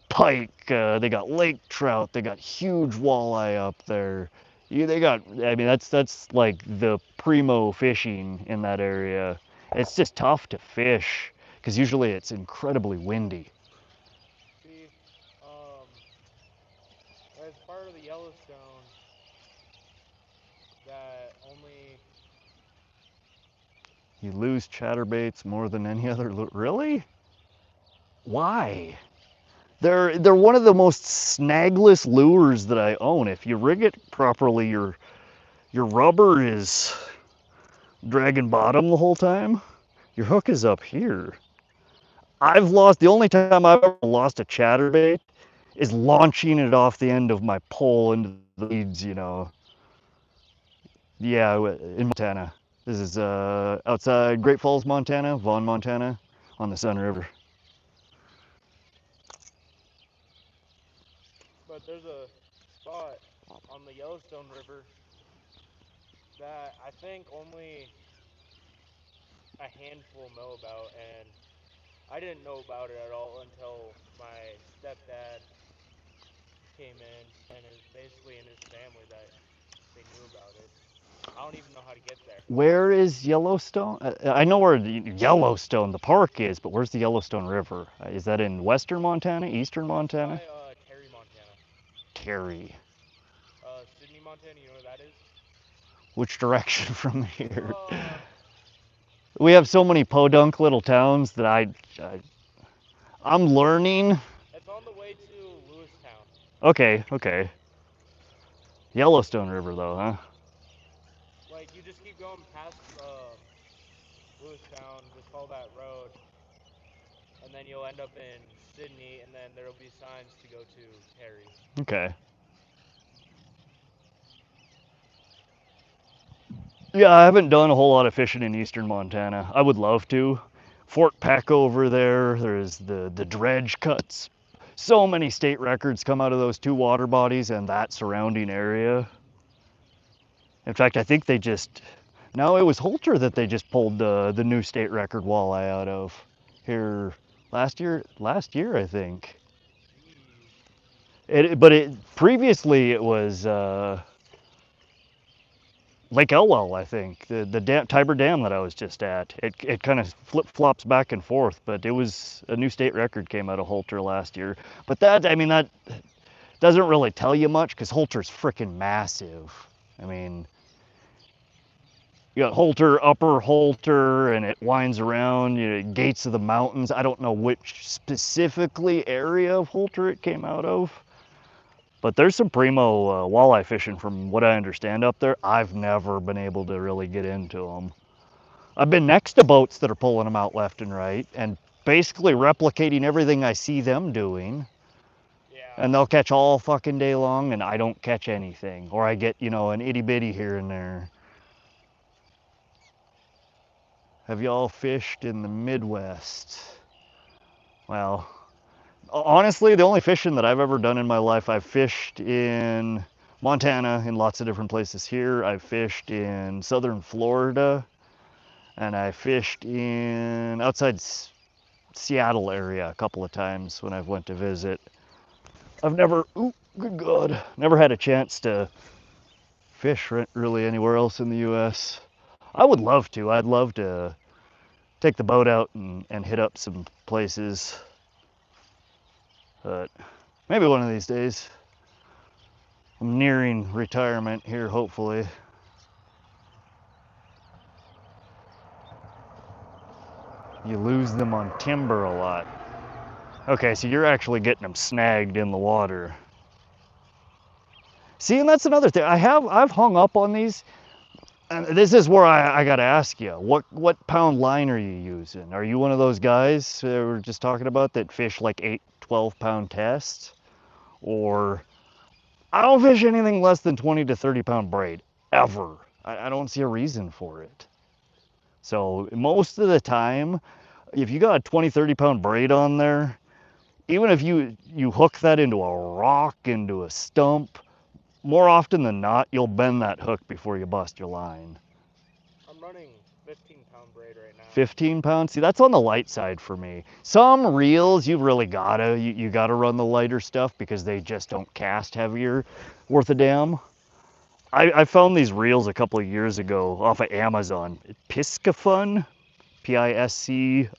pike. They got lake trout. They got huge walleye up there. They got. I mean, that's like the primo fishing in that area. It's just tough to fish because usually it's incredibly windy. See, as part of the Yellowstone, that only You lose chatterbaits more than any other. Really? Why? They're one of the most snagless lures that I own. If you rig it properly, your rubber is dragging bottom the whole time. Your hook is up here. The only time I've ever lost a chatterbait is launching it off the end of my pole into the weeds, Yeah, in Montana. This is outside Great Falls, Montana, Vaughn, Montana, on the Sun River. but there's a spot on the Yellowstone River that I think only a handful know about, and I didn't know about it at all until my stepdad came in, and it was basically in his family that they knew about it. I don't even know how to get there. Where is Yellowstone? I know where the Yellowstone, the park is, but where's the Yellowstone River? Is that in western Montana, eastern Montana? By Terry, Montana. Terry. Sydney, Montana. You know where that is? Which direction from here? Uh, We have so many podunk little towns that I'm learning. it's on the way to Lewistown. Okay, okay. Yellowstone River though, huh? Like you just keep going past Lewistown, just follow that road, and then you'll end up in Sydney, and then there'll be signs to go to Terry. Okay. Yeah, I haven't done a whole lot of fishing in eastern Montana. I would love to. Fort Peck over there, there's the dredge cuts. So many state records come out of those two water bodies and that surrounding area. In fact, I think they just, no, it was Holter that they just pulled the new state record walleye out of here last year I think. Jeez. But previously it was Lake Elwell, I think, the Tiber Dam that I was just at. It kind of flip flops back and forth, but it was a new state record came out of Holter last year. But that doesn't really tell you much because Holter's freaking massive. I mean, you got Holter, Upper Holter, and it winds around. Gates of the Mountains. I don't know which specifically area of Holter it came out of. But there's some primo walleye fishing from what I understand up there. I've never been able to really get into them. I've been next to boats that are pulling them out left and right and basically replicating everything I see them doing. Yeah. And they'll catch all fucking day long and I don't catch anything. Or I get, an itty bitty here and there. Have y'all fished in the Midwest? Well, honestly, the only fishing that I've ever done in my life, I've fished in Montana in lots of different places here. I've fished in southern Florida, and I fished in outside Seattle area a couple of times when I've went to visit. I've never, ooh, good God, never had a chance to fish really anywhere else in the U.S. I would love to. I'd love to take the boat out and hit up some places. But maybe one of these days. I'm nearing retirement here, hopefully. You lose them on timber a lot. Okay, so you're actually getting them snagged in the water. See, and that's another thing. I've hung up on these. And this is where I got to ask you, what pound line are you using? Are you one of those guys we were just talking about that fish like 8, 12 pound tests? Or I don't fish anything less than 20 to 30 pound braid, ever. I don't see a reason for it. So most of the time, if you got a 20, 30 pound braid on there, even if you hook that into a rock, into a stump, more often than not, you'll bend that hook before you bust your line. I'm running 15-pound braid right now. 15 pounds? See, that's on the light side for me. Some reels, you really gotta, you gotta run the lighter stuff because they just don't cast heavier worth a damn. I found these reels a couple of years ago off of Amazon. Piscifun, Piscifun,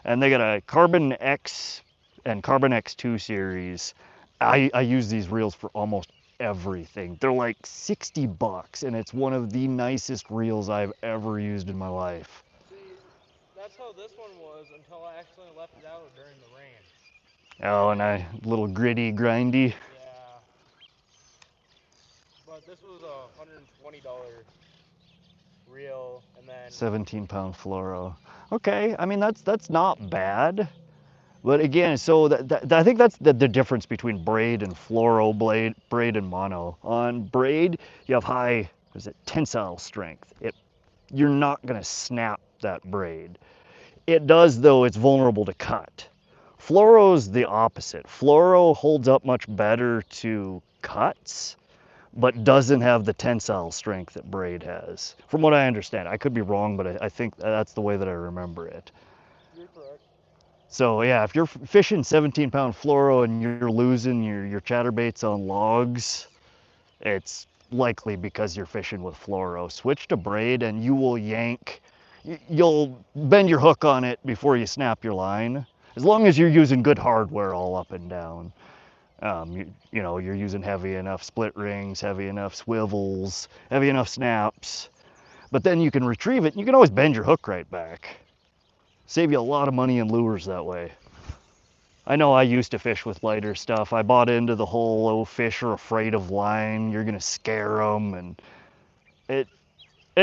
and they got a Carbon X and Carbon X2 series. I use these reels for almost everything. They're like 60 bucks, and it's one of the nicest reels I've ever used in my life. See, that's how this one was until I accidentally left it out during the rain. Oh, and a little gritty, grindy. Yeah. But this was a $120 reel, and then 17-pound fluoro. Okay, I mean that's not bad. But again, so I think that's the difference between braid and fluoro, braid and mono. On braid, you have high, tensile strength. You're not gonna snap that braid. It does though, it's vulnerable to cut. Fluoro's the opposite. Fluoro holds up much better to cuts, but doesn't have the tensile strength that braid has. From what I understand, I could be wrong, but I think that's the way that I remember it. you're correct. So yeah, if you're fishing 17-pound fluoro and you're losing your chatterbaits on logs, it's likely because you're fishing with fluoro. Switch to braid and you will yank, you'll bend your hook on it before you snap your line, as long as you're using good hardware all up and down. You know, you're using heavy enough split rings, heavy enough swivels, heavy enough snaps, but then you can retrieve it and you can always bend your hook right back. Save you a lot of money in lures that way. I know I used to fish with lighter stuff. I bought into the whole, oh, fish are afraid of line, you're gonna scare them, and it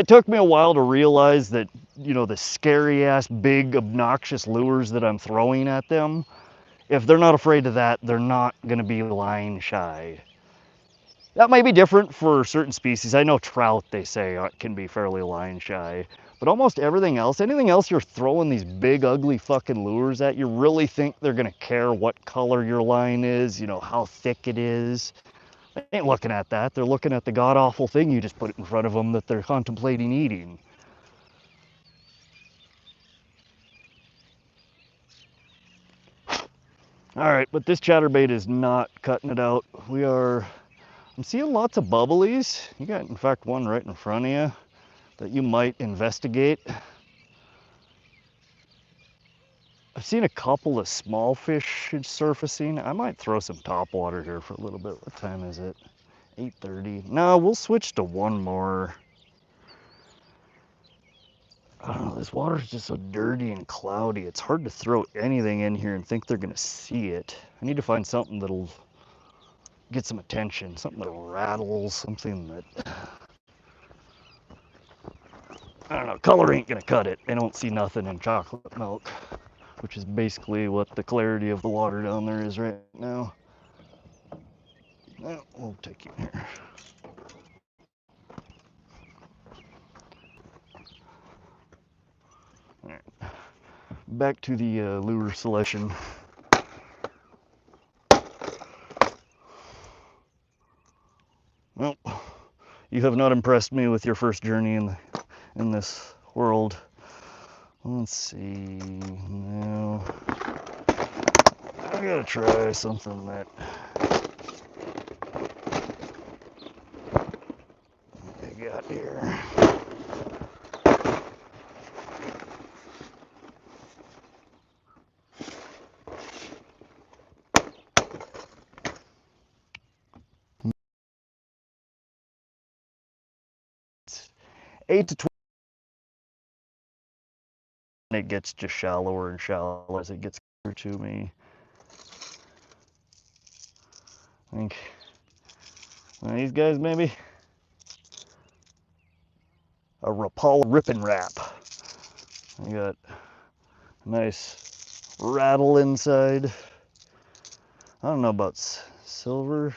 took me a while to realize that, you know, the scary ass, big, obnoxious lures that I'm throwing at them, if they're not afraid of that, they're not gonna be line shy. That might be different for certain species. I know trout, they say, can be fairly line shy. But almost everything else, anything else you're throwing these big, ugly fucking lures at, you really think they're gonna care what color your line is, you know, how thick it is. They ain't looking at that. They're looking at the god-awful thing you just put in front of them that they're contemplating eating. All right, but this chatterbait is not cutting it out. I'm seeing lots of bubblies. You got, in fact, one right in front of you that you might investigate. I've seen a couple of small fish surfacing. I might throw some topwater here for a little bit. What time is it? 8:30. No, we'll switch to one more. I don't know, this water's just so dirty and cloudy. It's hard to throw anything in here and think they're gonna see it. I need to find something that'll get some attention, something that'll rattle, something that, I don't know, color ain't gonna cut it. They don't see nothing in chocolate milk, which is basically what the clarity of the water down there is right now. Well, we'll take you here. All right, back to the lure selection. Well, you have not impressed me with your first journey in this world. Let's see. Now, I gotta try something that I got here. It's 8 to 12. It gets just shallower and shallower as it gets closer to me. I think these guys maybe a Rapala Rippin' Wrap. I got a nice rattle inside. I don't know about silver.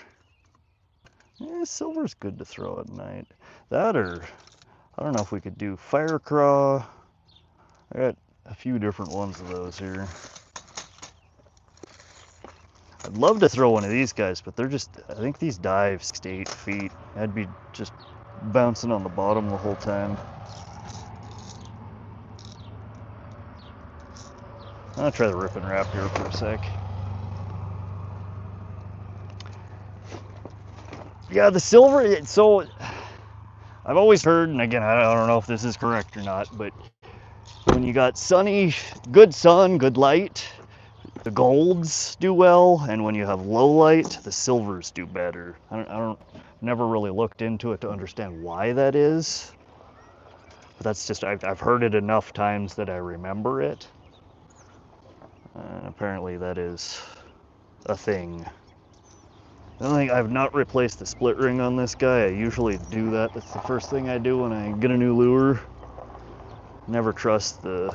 Yeah, silver's good to throw at night. That, or I don't know if we could do fire craw. I got a few different ones of those here. I'd love to throw one of these guys, but they're just, I think these dive 6 to 8 feet. I'd be just bouncing on the bottom the whole time. I'll try the Rip and Wrap here for a sec. Yeah, the silver, so I've always heard, and again, I don't know if this is correct or not, but when you got sunny, good sun, good light, the golds do well, and when you have low light, the silvers do better. I don't never really looked into it to understand why that is, but that's just, I've heard it enough times that I remember it, and apparently that is a thing. I think I've not replaced the split ring on this guy. I usually do that. That's the first thing I do when I get a new lure. Never trust the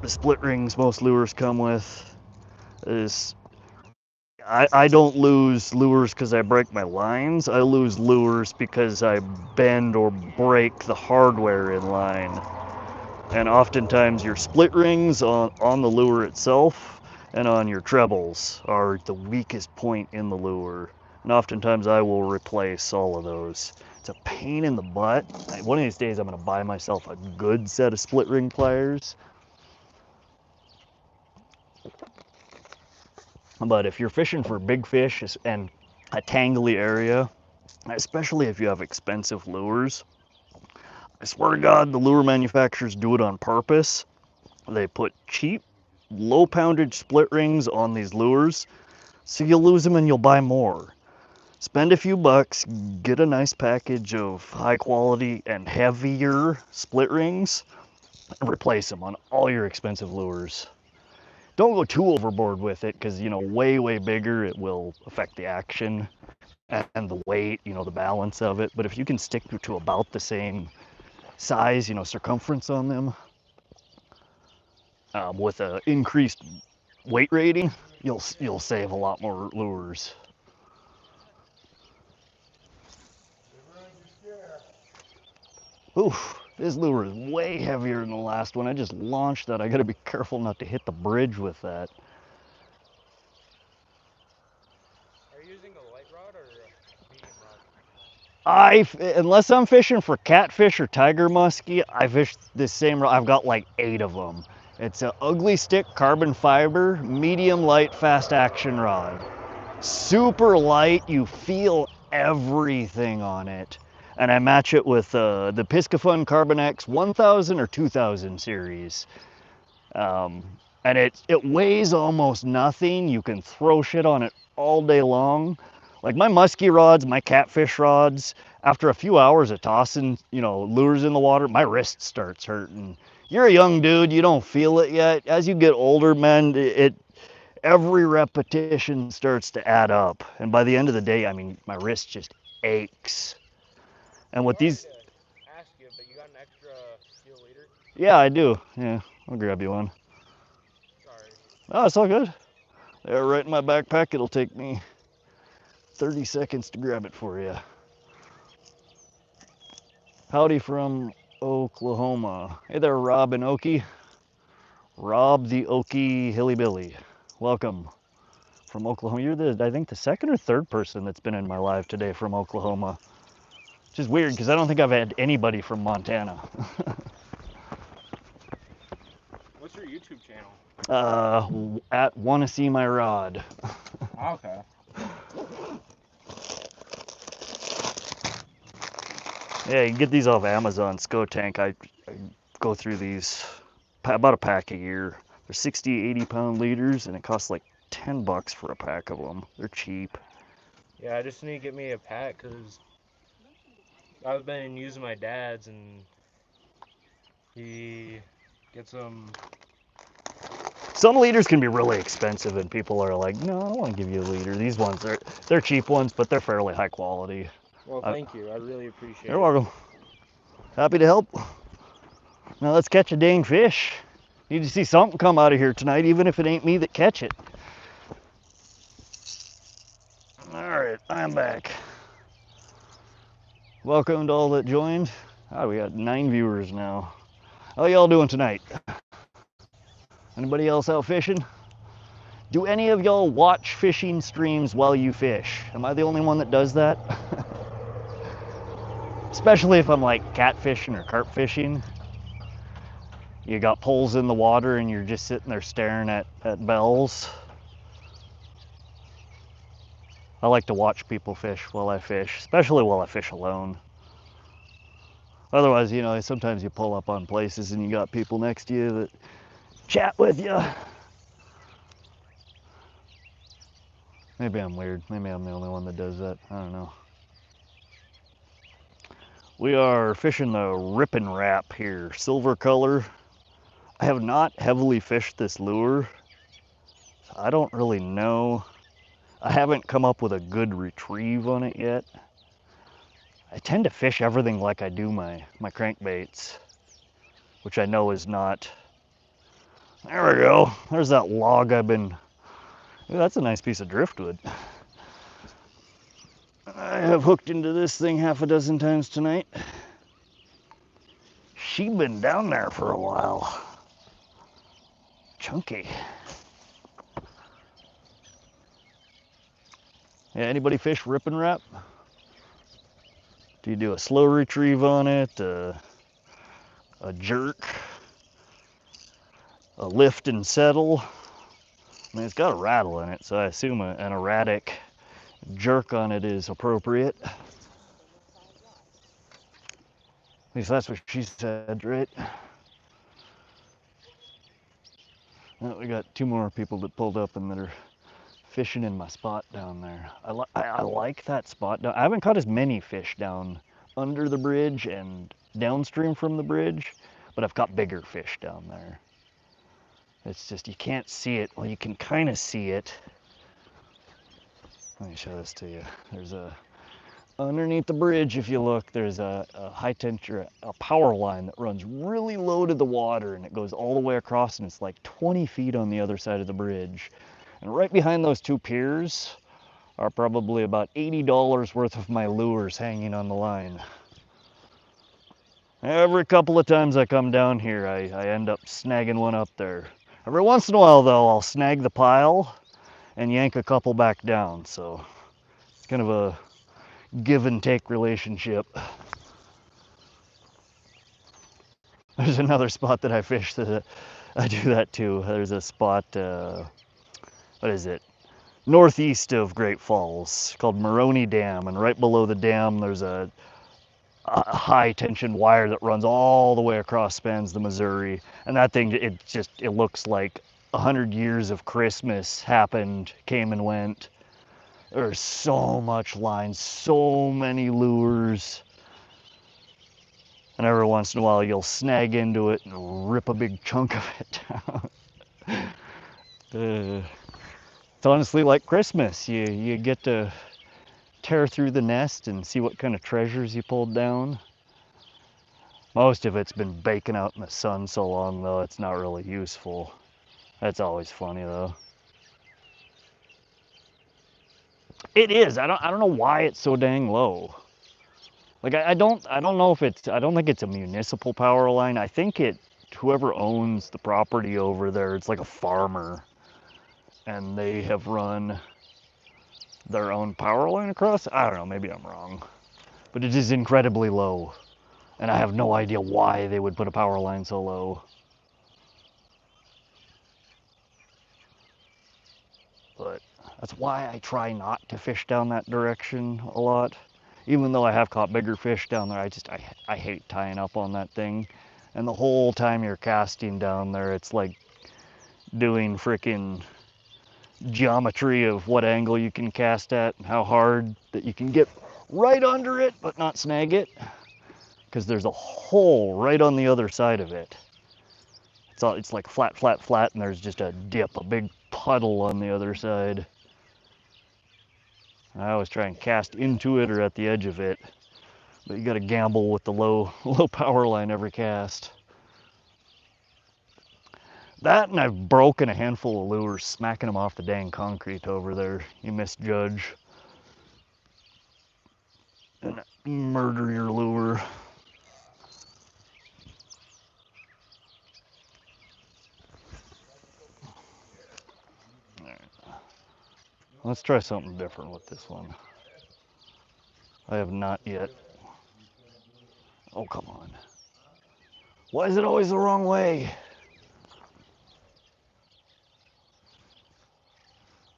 split rings most lures come with. I don't lose lures because I break my lines. I lose lures because I bend or break the hardware in line. And oftentimes your split rings on the lure itself and on your trebles are the weakest point in the lure. And oftentimes I will replace all of those. It's a pain in the butt. One of these days I'm gonna buy myself a good set of split ring pliers. But if you're fishing for big fish and a tangly area, especially if you have expensive lures. I swear to God, the lure manufacturers do it on purpose. They put cheap, low poundage split rings on these lures, so you'll lose them and you'll buy more. Spend a few bucks, get a nice package of high quality and heavier split rings, and replace them on all your expensive lures. Don't go too overboard with it because, you know, way bigger, it will affect the action and the weight, you know, the balance of it. But if you can stick to about the same size, you know, circumference on them, with an increased weight rating, you'll save a lot more lures. Oof, this lure is way heavier than the last one. I just launched that. I gotta be careful not to hit the bridge with that. Are you using a light rod or a medium rod? Unless I'm fishing for catfish or tiger muskie, I fish this same rod. I've got like 8 of them. It's an ugly stick carbon fiber, medium light, fast action rod. Super light, you feel everything on it. And I match it with the Piscifun Carbon X 1000 or 2000 series. And it weighs almost nothing. You can throw shit on it all day long. Like my musky rods, my catfish rods, after a few hours of tossing, you know, lures in the water, my wrist starts hurting. You're a young dude, you don't feel it yet. As you get older, man, every repetition starts to add up. And by the end of the day, I mean, my wrist just aches. And with Sorry these, to ask you, but you got an extra steel leader? yeah, I do. Yeah, I'll grab you one. Sorry. Oh, it's all good. They're right in my backpack. It'll take me 30 seconds to grab it for you. Howdy from Oklahoma. Hey there, Rob and Okie. Rob the Okie Hillybilly. Welcome from Oklahoma. You're I think the second or third person that's been in my live today from Oklahoma. Which is weird because I don't think I've had anybody from Montana. What's your YouTube channel? At Wanna See My Rod. Okay. Yeah, you can get these off Amazon. Tank. I go through these about a pack a year. They're 60, 80 pound liters, and it costs like 10 bucks for a pack of them. They're cheap. Yeah, I just need to get me a pack because I've been using my dad's and he gets them. Some leaders can be really expensive, and people are like, "No, I don't want to give you a leader." These ones, they're cheap ones, but they're fairly high quality. Well, thank you. I really appreciate You're it. welcome. Happy to help. Now let's catch a dang fish. Need to see something come out of here tonight, even if it ain't me that catch it. All right, I'm back. Welcome to all that joined. Oh, we got 9 viewers now. How y'all doing tonight? Anybody else out fishing? Do any of y'all watch fishing streams while you fish? Am I the only one that does that? Especially if I'm like catfishing or carp fishing. You got poles in the water and you're just sitting there staring at bells. I like to watch people fish while I fish, especially while I fish alone. Otherwise, you know, sometimes you pull up on places and you got people next to you that chat with you. Maybe I'm weird. Maybe I'm the only one that does that. I don't know. We are fishing the Rip and Wrap here, silver color. I have not heavily fished this lure. So I don't really know. I haven't come up with a good retrieve on it yet. I tend to fish everything like I do my crankbaits, which I know is not. There we go. There's that log I've been. Ooh, that's a nice piece of driftwood. I have hooked into this thing half a dozen times tonight. She's been down there for a while. Chunky. Yeah, anybody fish Rip and Wrap? Do you do a slow retrieve on it, a jerk, a lift and settle? I mean, it's got a rattle in it, so I assume an erratic jerk on it is appropriate. least that's what she said, right? Well, we got 2 more people that pulled up and that are fishing in my spot down there. I like that spot. I haven't caught as many fish down under the bridge and downstream from the bridge, but I've caught bigger fish down there. It's just, you can't see it. Well, you can kind of see it. Let me show this to you. There's underneath the bridge, if you look, there's a high tension, a power line that runs really low to the water, and it goes all the way across, and it's like 20 feet on the other side of the bridge. And right behind those 2 piers are probably about $80 worth of my lures hanging on the line. Every couple of times I come down here, I end up snagging one up there. Every once in a while, though, I'll snag the pile and yank a couple back down, so it's kind of a give and take relationship. There's another spot that I fish that I do that too. There's a spot, what is it? Northeast of Great Falls called Maroney Dam, and right below the dam there's a high tension wire that runs all the way across, spans the Missouri, and that thing, it looks like 100 years of Christmas happened, came and went. There's so much line, so many lures, and every once in a while you'll snag into it and rip a big chunk of it down. It's honestly like Christmas. You get to tear through the nest and see what kind of treasures you pulled down. Most of it's been baking out in the sun so long, though, it's not really useful. That's always funny, though. It is. I don't know why it's so dang low. Like, I don't know if it's, I don't think it's a municipal power line. I think whoever owns the property over there, it's like a farmer, and they have run their own power line across. I don't know, maybe I'm wrong, but it is incredibly low, and I have no idea why they would put a power line so low. But that's why I try not to fish down that direction a lot. Even though I have caught bigger fish down there, I hate tying up on that thing. And the whole time you're casting down there, it's like doing frickin' geometry of what angle you can cast at and how hard that you can get right under it but not snag it, because there's a hole right on the other side of it. It's like flat, flat, flat, and there's just a dip, a big puddle on the other side. I always try and cast into it or at the edge of it, but you got to gamble with the low power line every cast. That, and I've broken a handful of lures smacking them off the dang concrete over there, you misjudge. And murder your lure. Let's try something different with this one. I have not yet. Oh, come on. Why is it always the wrong way?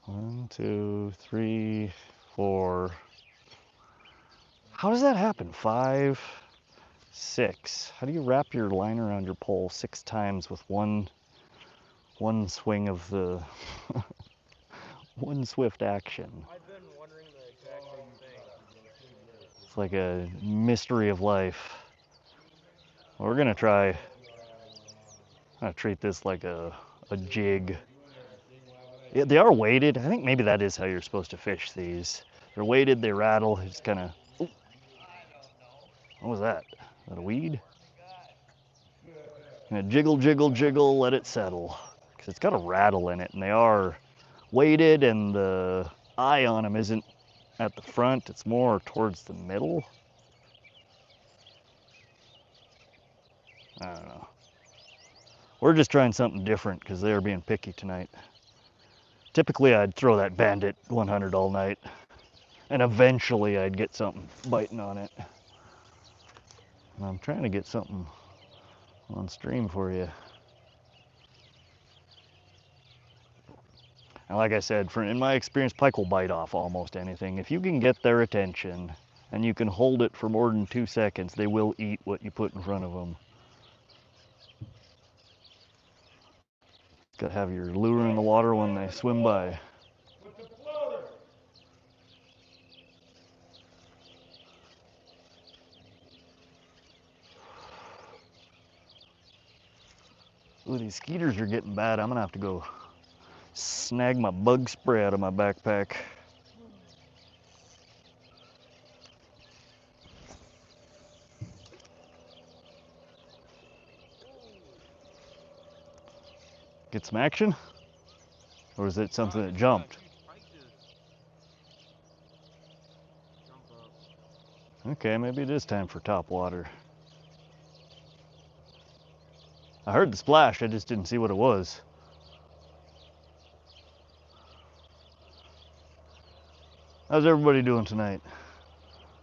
1, 2, 3, 4. How does that happen? 5, 6. How do you wrap your line around your pole 6 times with one swing of the one swift action? I've been wondering the exact same thing. It's like a mystery of life. We're gonna try. I treat this like a jig. Yeah, they are weighted. I think maybe that is how you're supposed to fish these. They're weighted, they rattle. It's kind of. What was that? Is that a weed? And jiggle, jiggle, jiggle, let it settle. Because it's got a rattle in it, and they are weighted, and the eye on them isn't at the front, it's more towards the middle. I don't know. We're just trying something different because they are being picky tonight. Typically, I'd throw that Bandit 100 all night, and eventually I'd get something biting on it. And I'm trying to get something on stream for you. And like I said, in my experience, pike will bite off almost anything. If you can get their attention and you can hold it for more than 2 seconds, they will eat what you put in front of them. Gotta have your lure in the water when they swim by. Ooh, these skeeters are getting bad. I'm gonna have to go snag my bug spray out of my backpack. Get some action? Or is it something that jumped? Okay, maybe it is time for top water. I heard the splash, I just didn't see what it was. How's everybody doing tonight?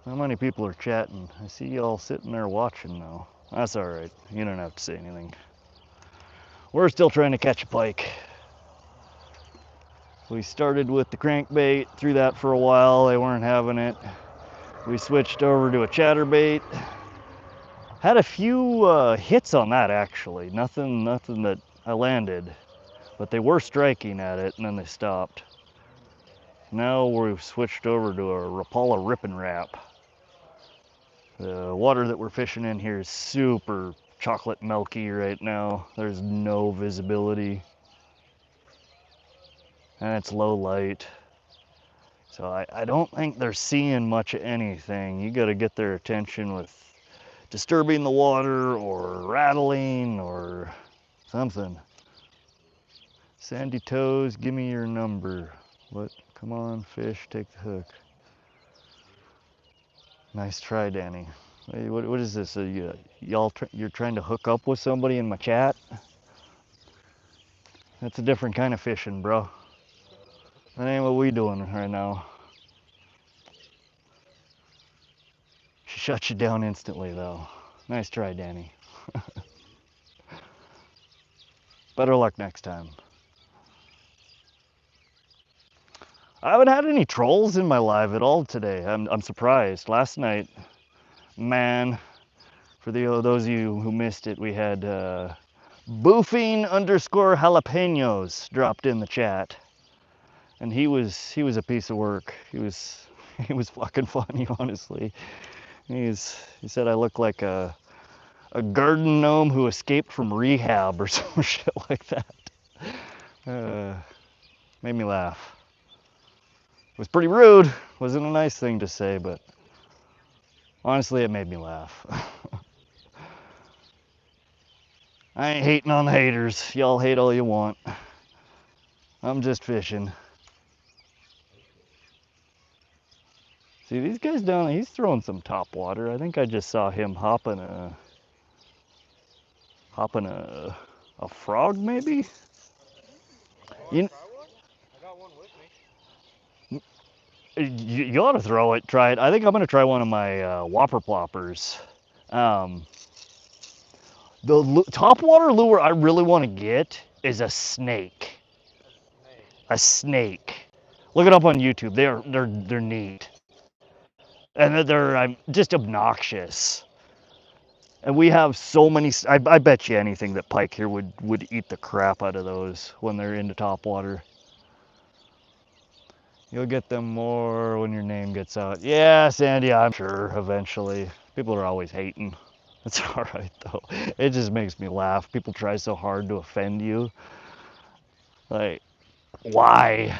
How many people are chatting? I see y'all sitting there watching now. That's alright, you don't have to say anything. We're still trying to catch a pike. We started with the crankbait, threw that for a while, they weren't having it. We switched over to a chatterbait. Had a few hits on that actually, nothing that I landed, but they were striking at it and then they stopped. Now we've switched over to a Rapala Rip and Wrap. The water that we're fishing in here is super chocolate milky right now. There's no visibility. And it's low light. So I don't think they're seeing much of anything. You gotta get their attention with disturbing the water or rattling or something. Sandy Toes, give me your number. What? Come on, fish, take the hook. Nice try, Danny. Hey, what is this? You're trying to hook up with somebody in my chat? That's a different kind of fishing, bro. That ain't what we doing right now. She shut you down instantly, though. Nice try, Danny. Better luck next time. I haven't had any trolls in my live at all today. I'm surprised. Last night, man, for those of you who missed it, we had boofing _ jalapenos dropped in the chat, and he was a piece of work. He was fucking funny, honestly. He said I look like a garden gnome who escaped from rehab or some shit like that. Made me laugh. It was pretty rude. Wasn't a nice thing to say, but honestly, it made me laugh. I ain't hating on the haters. Y'all hate all you want. I'm just fishing. See, these guys down, he's throwing some top water. I think I just saw him hopping a frog, maybe? You try one? I got one with me. You ought to throw it, try it. I think I'm going to try one of my whopper ploppers. The top water lure I really want to get is a snake. A snake. Look it up on YouTube. They're neat. And they're just obnoxious. And we have so many. I bet you anything that Pike here would eat the crap out of those when they're into top water. You'll get them more when your name gets out. Yeah, Sandy, I'm sure eventually. People are always hating. It's all right though. It just makes me laugh. People try so hard to offend you. Like, why?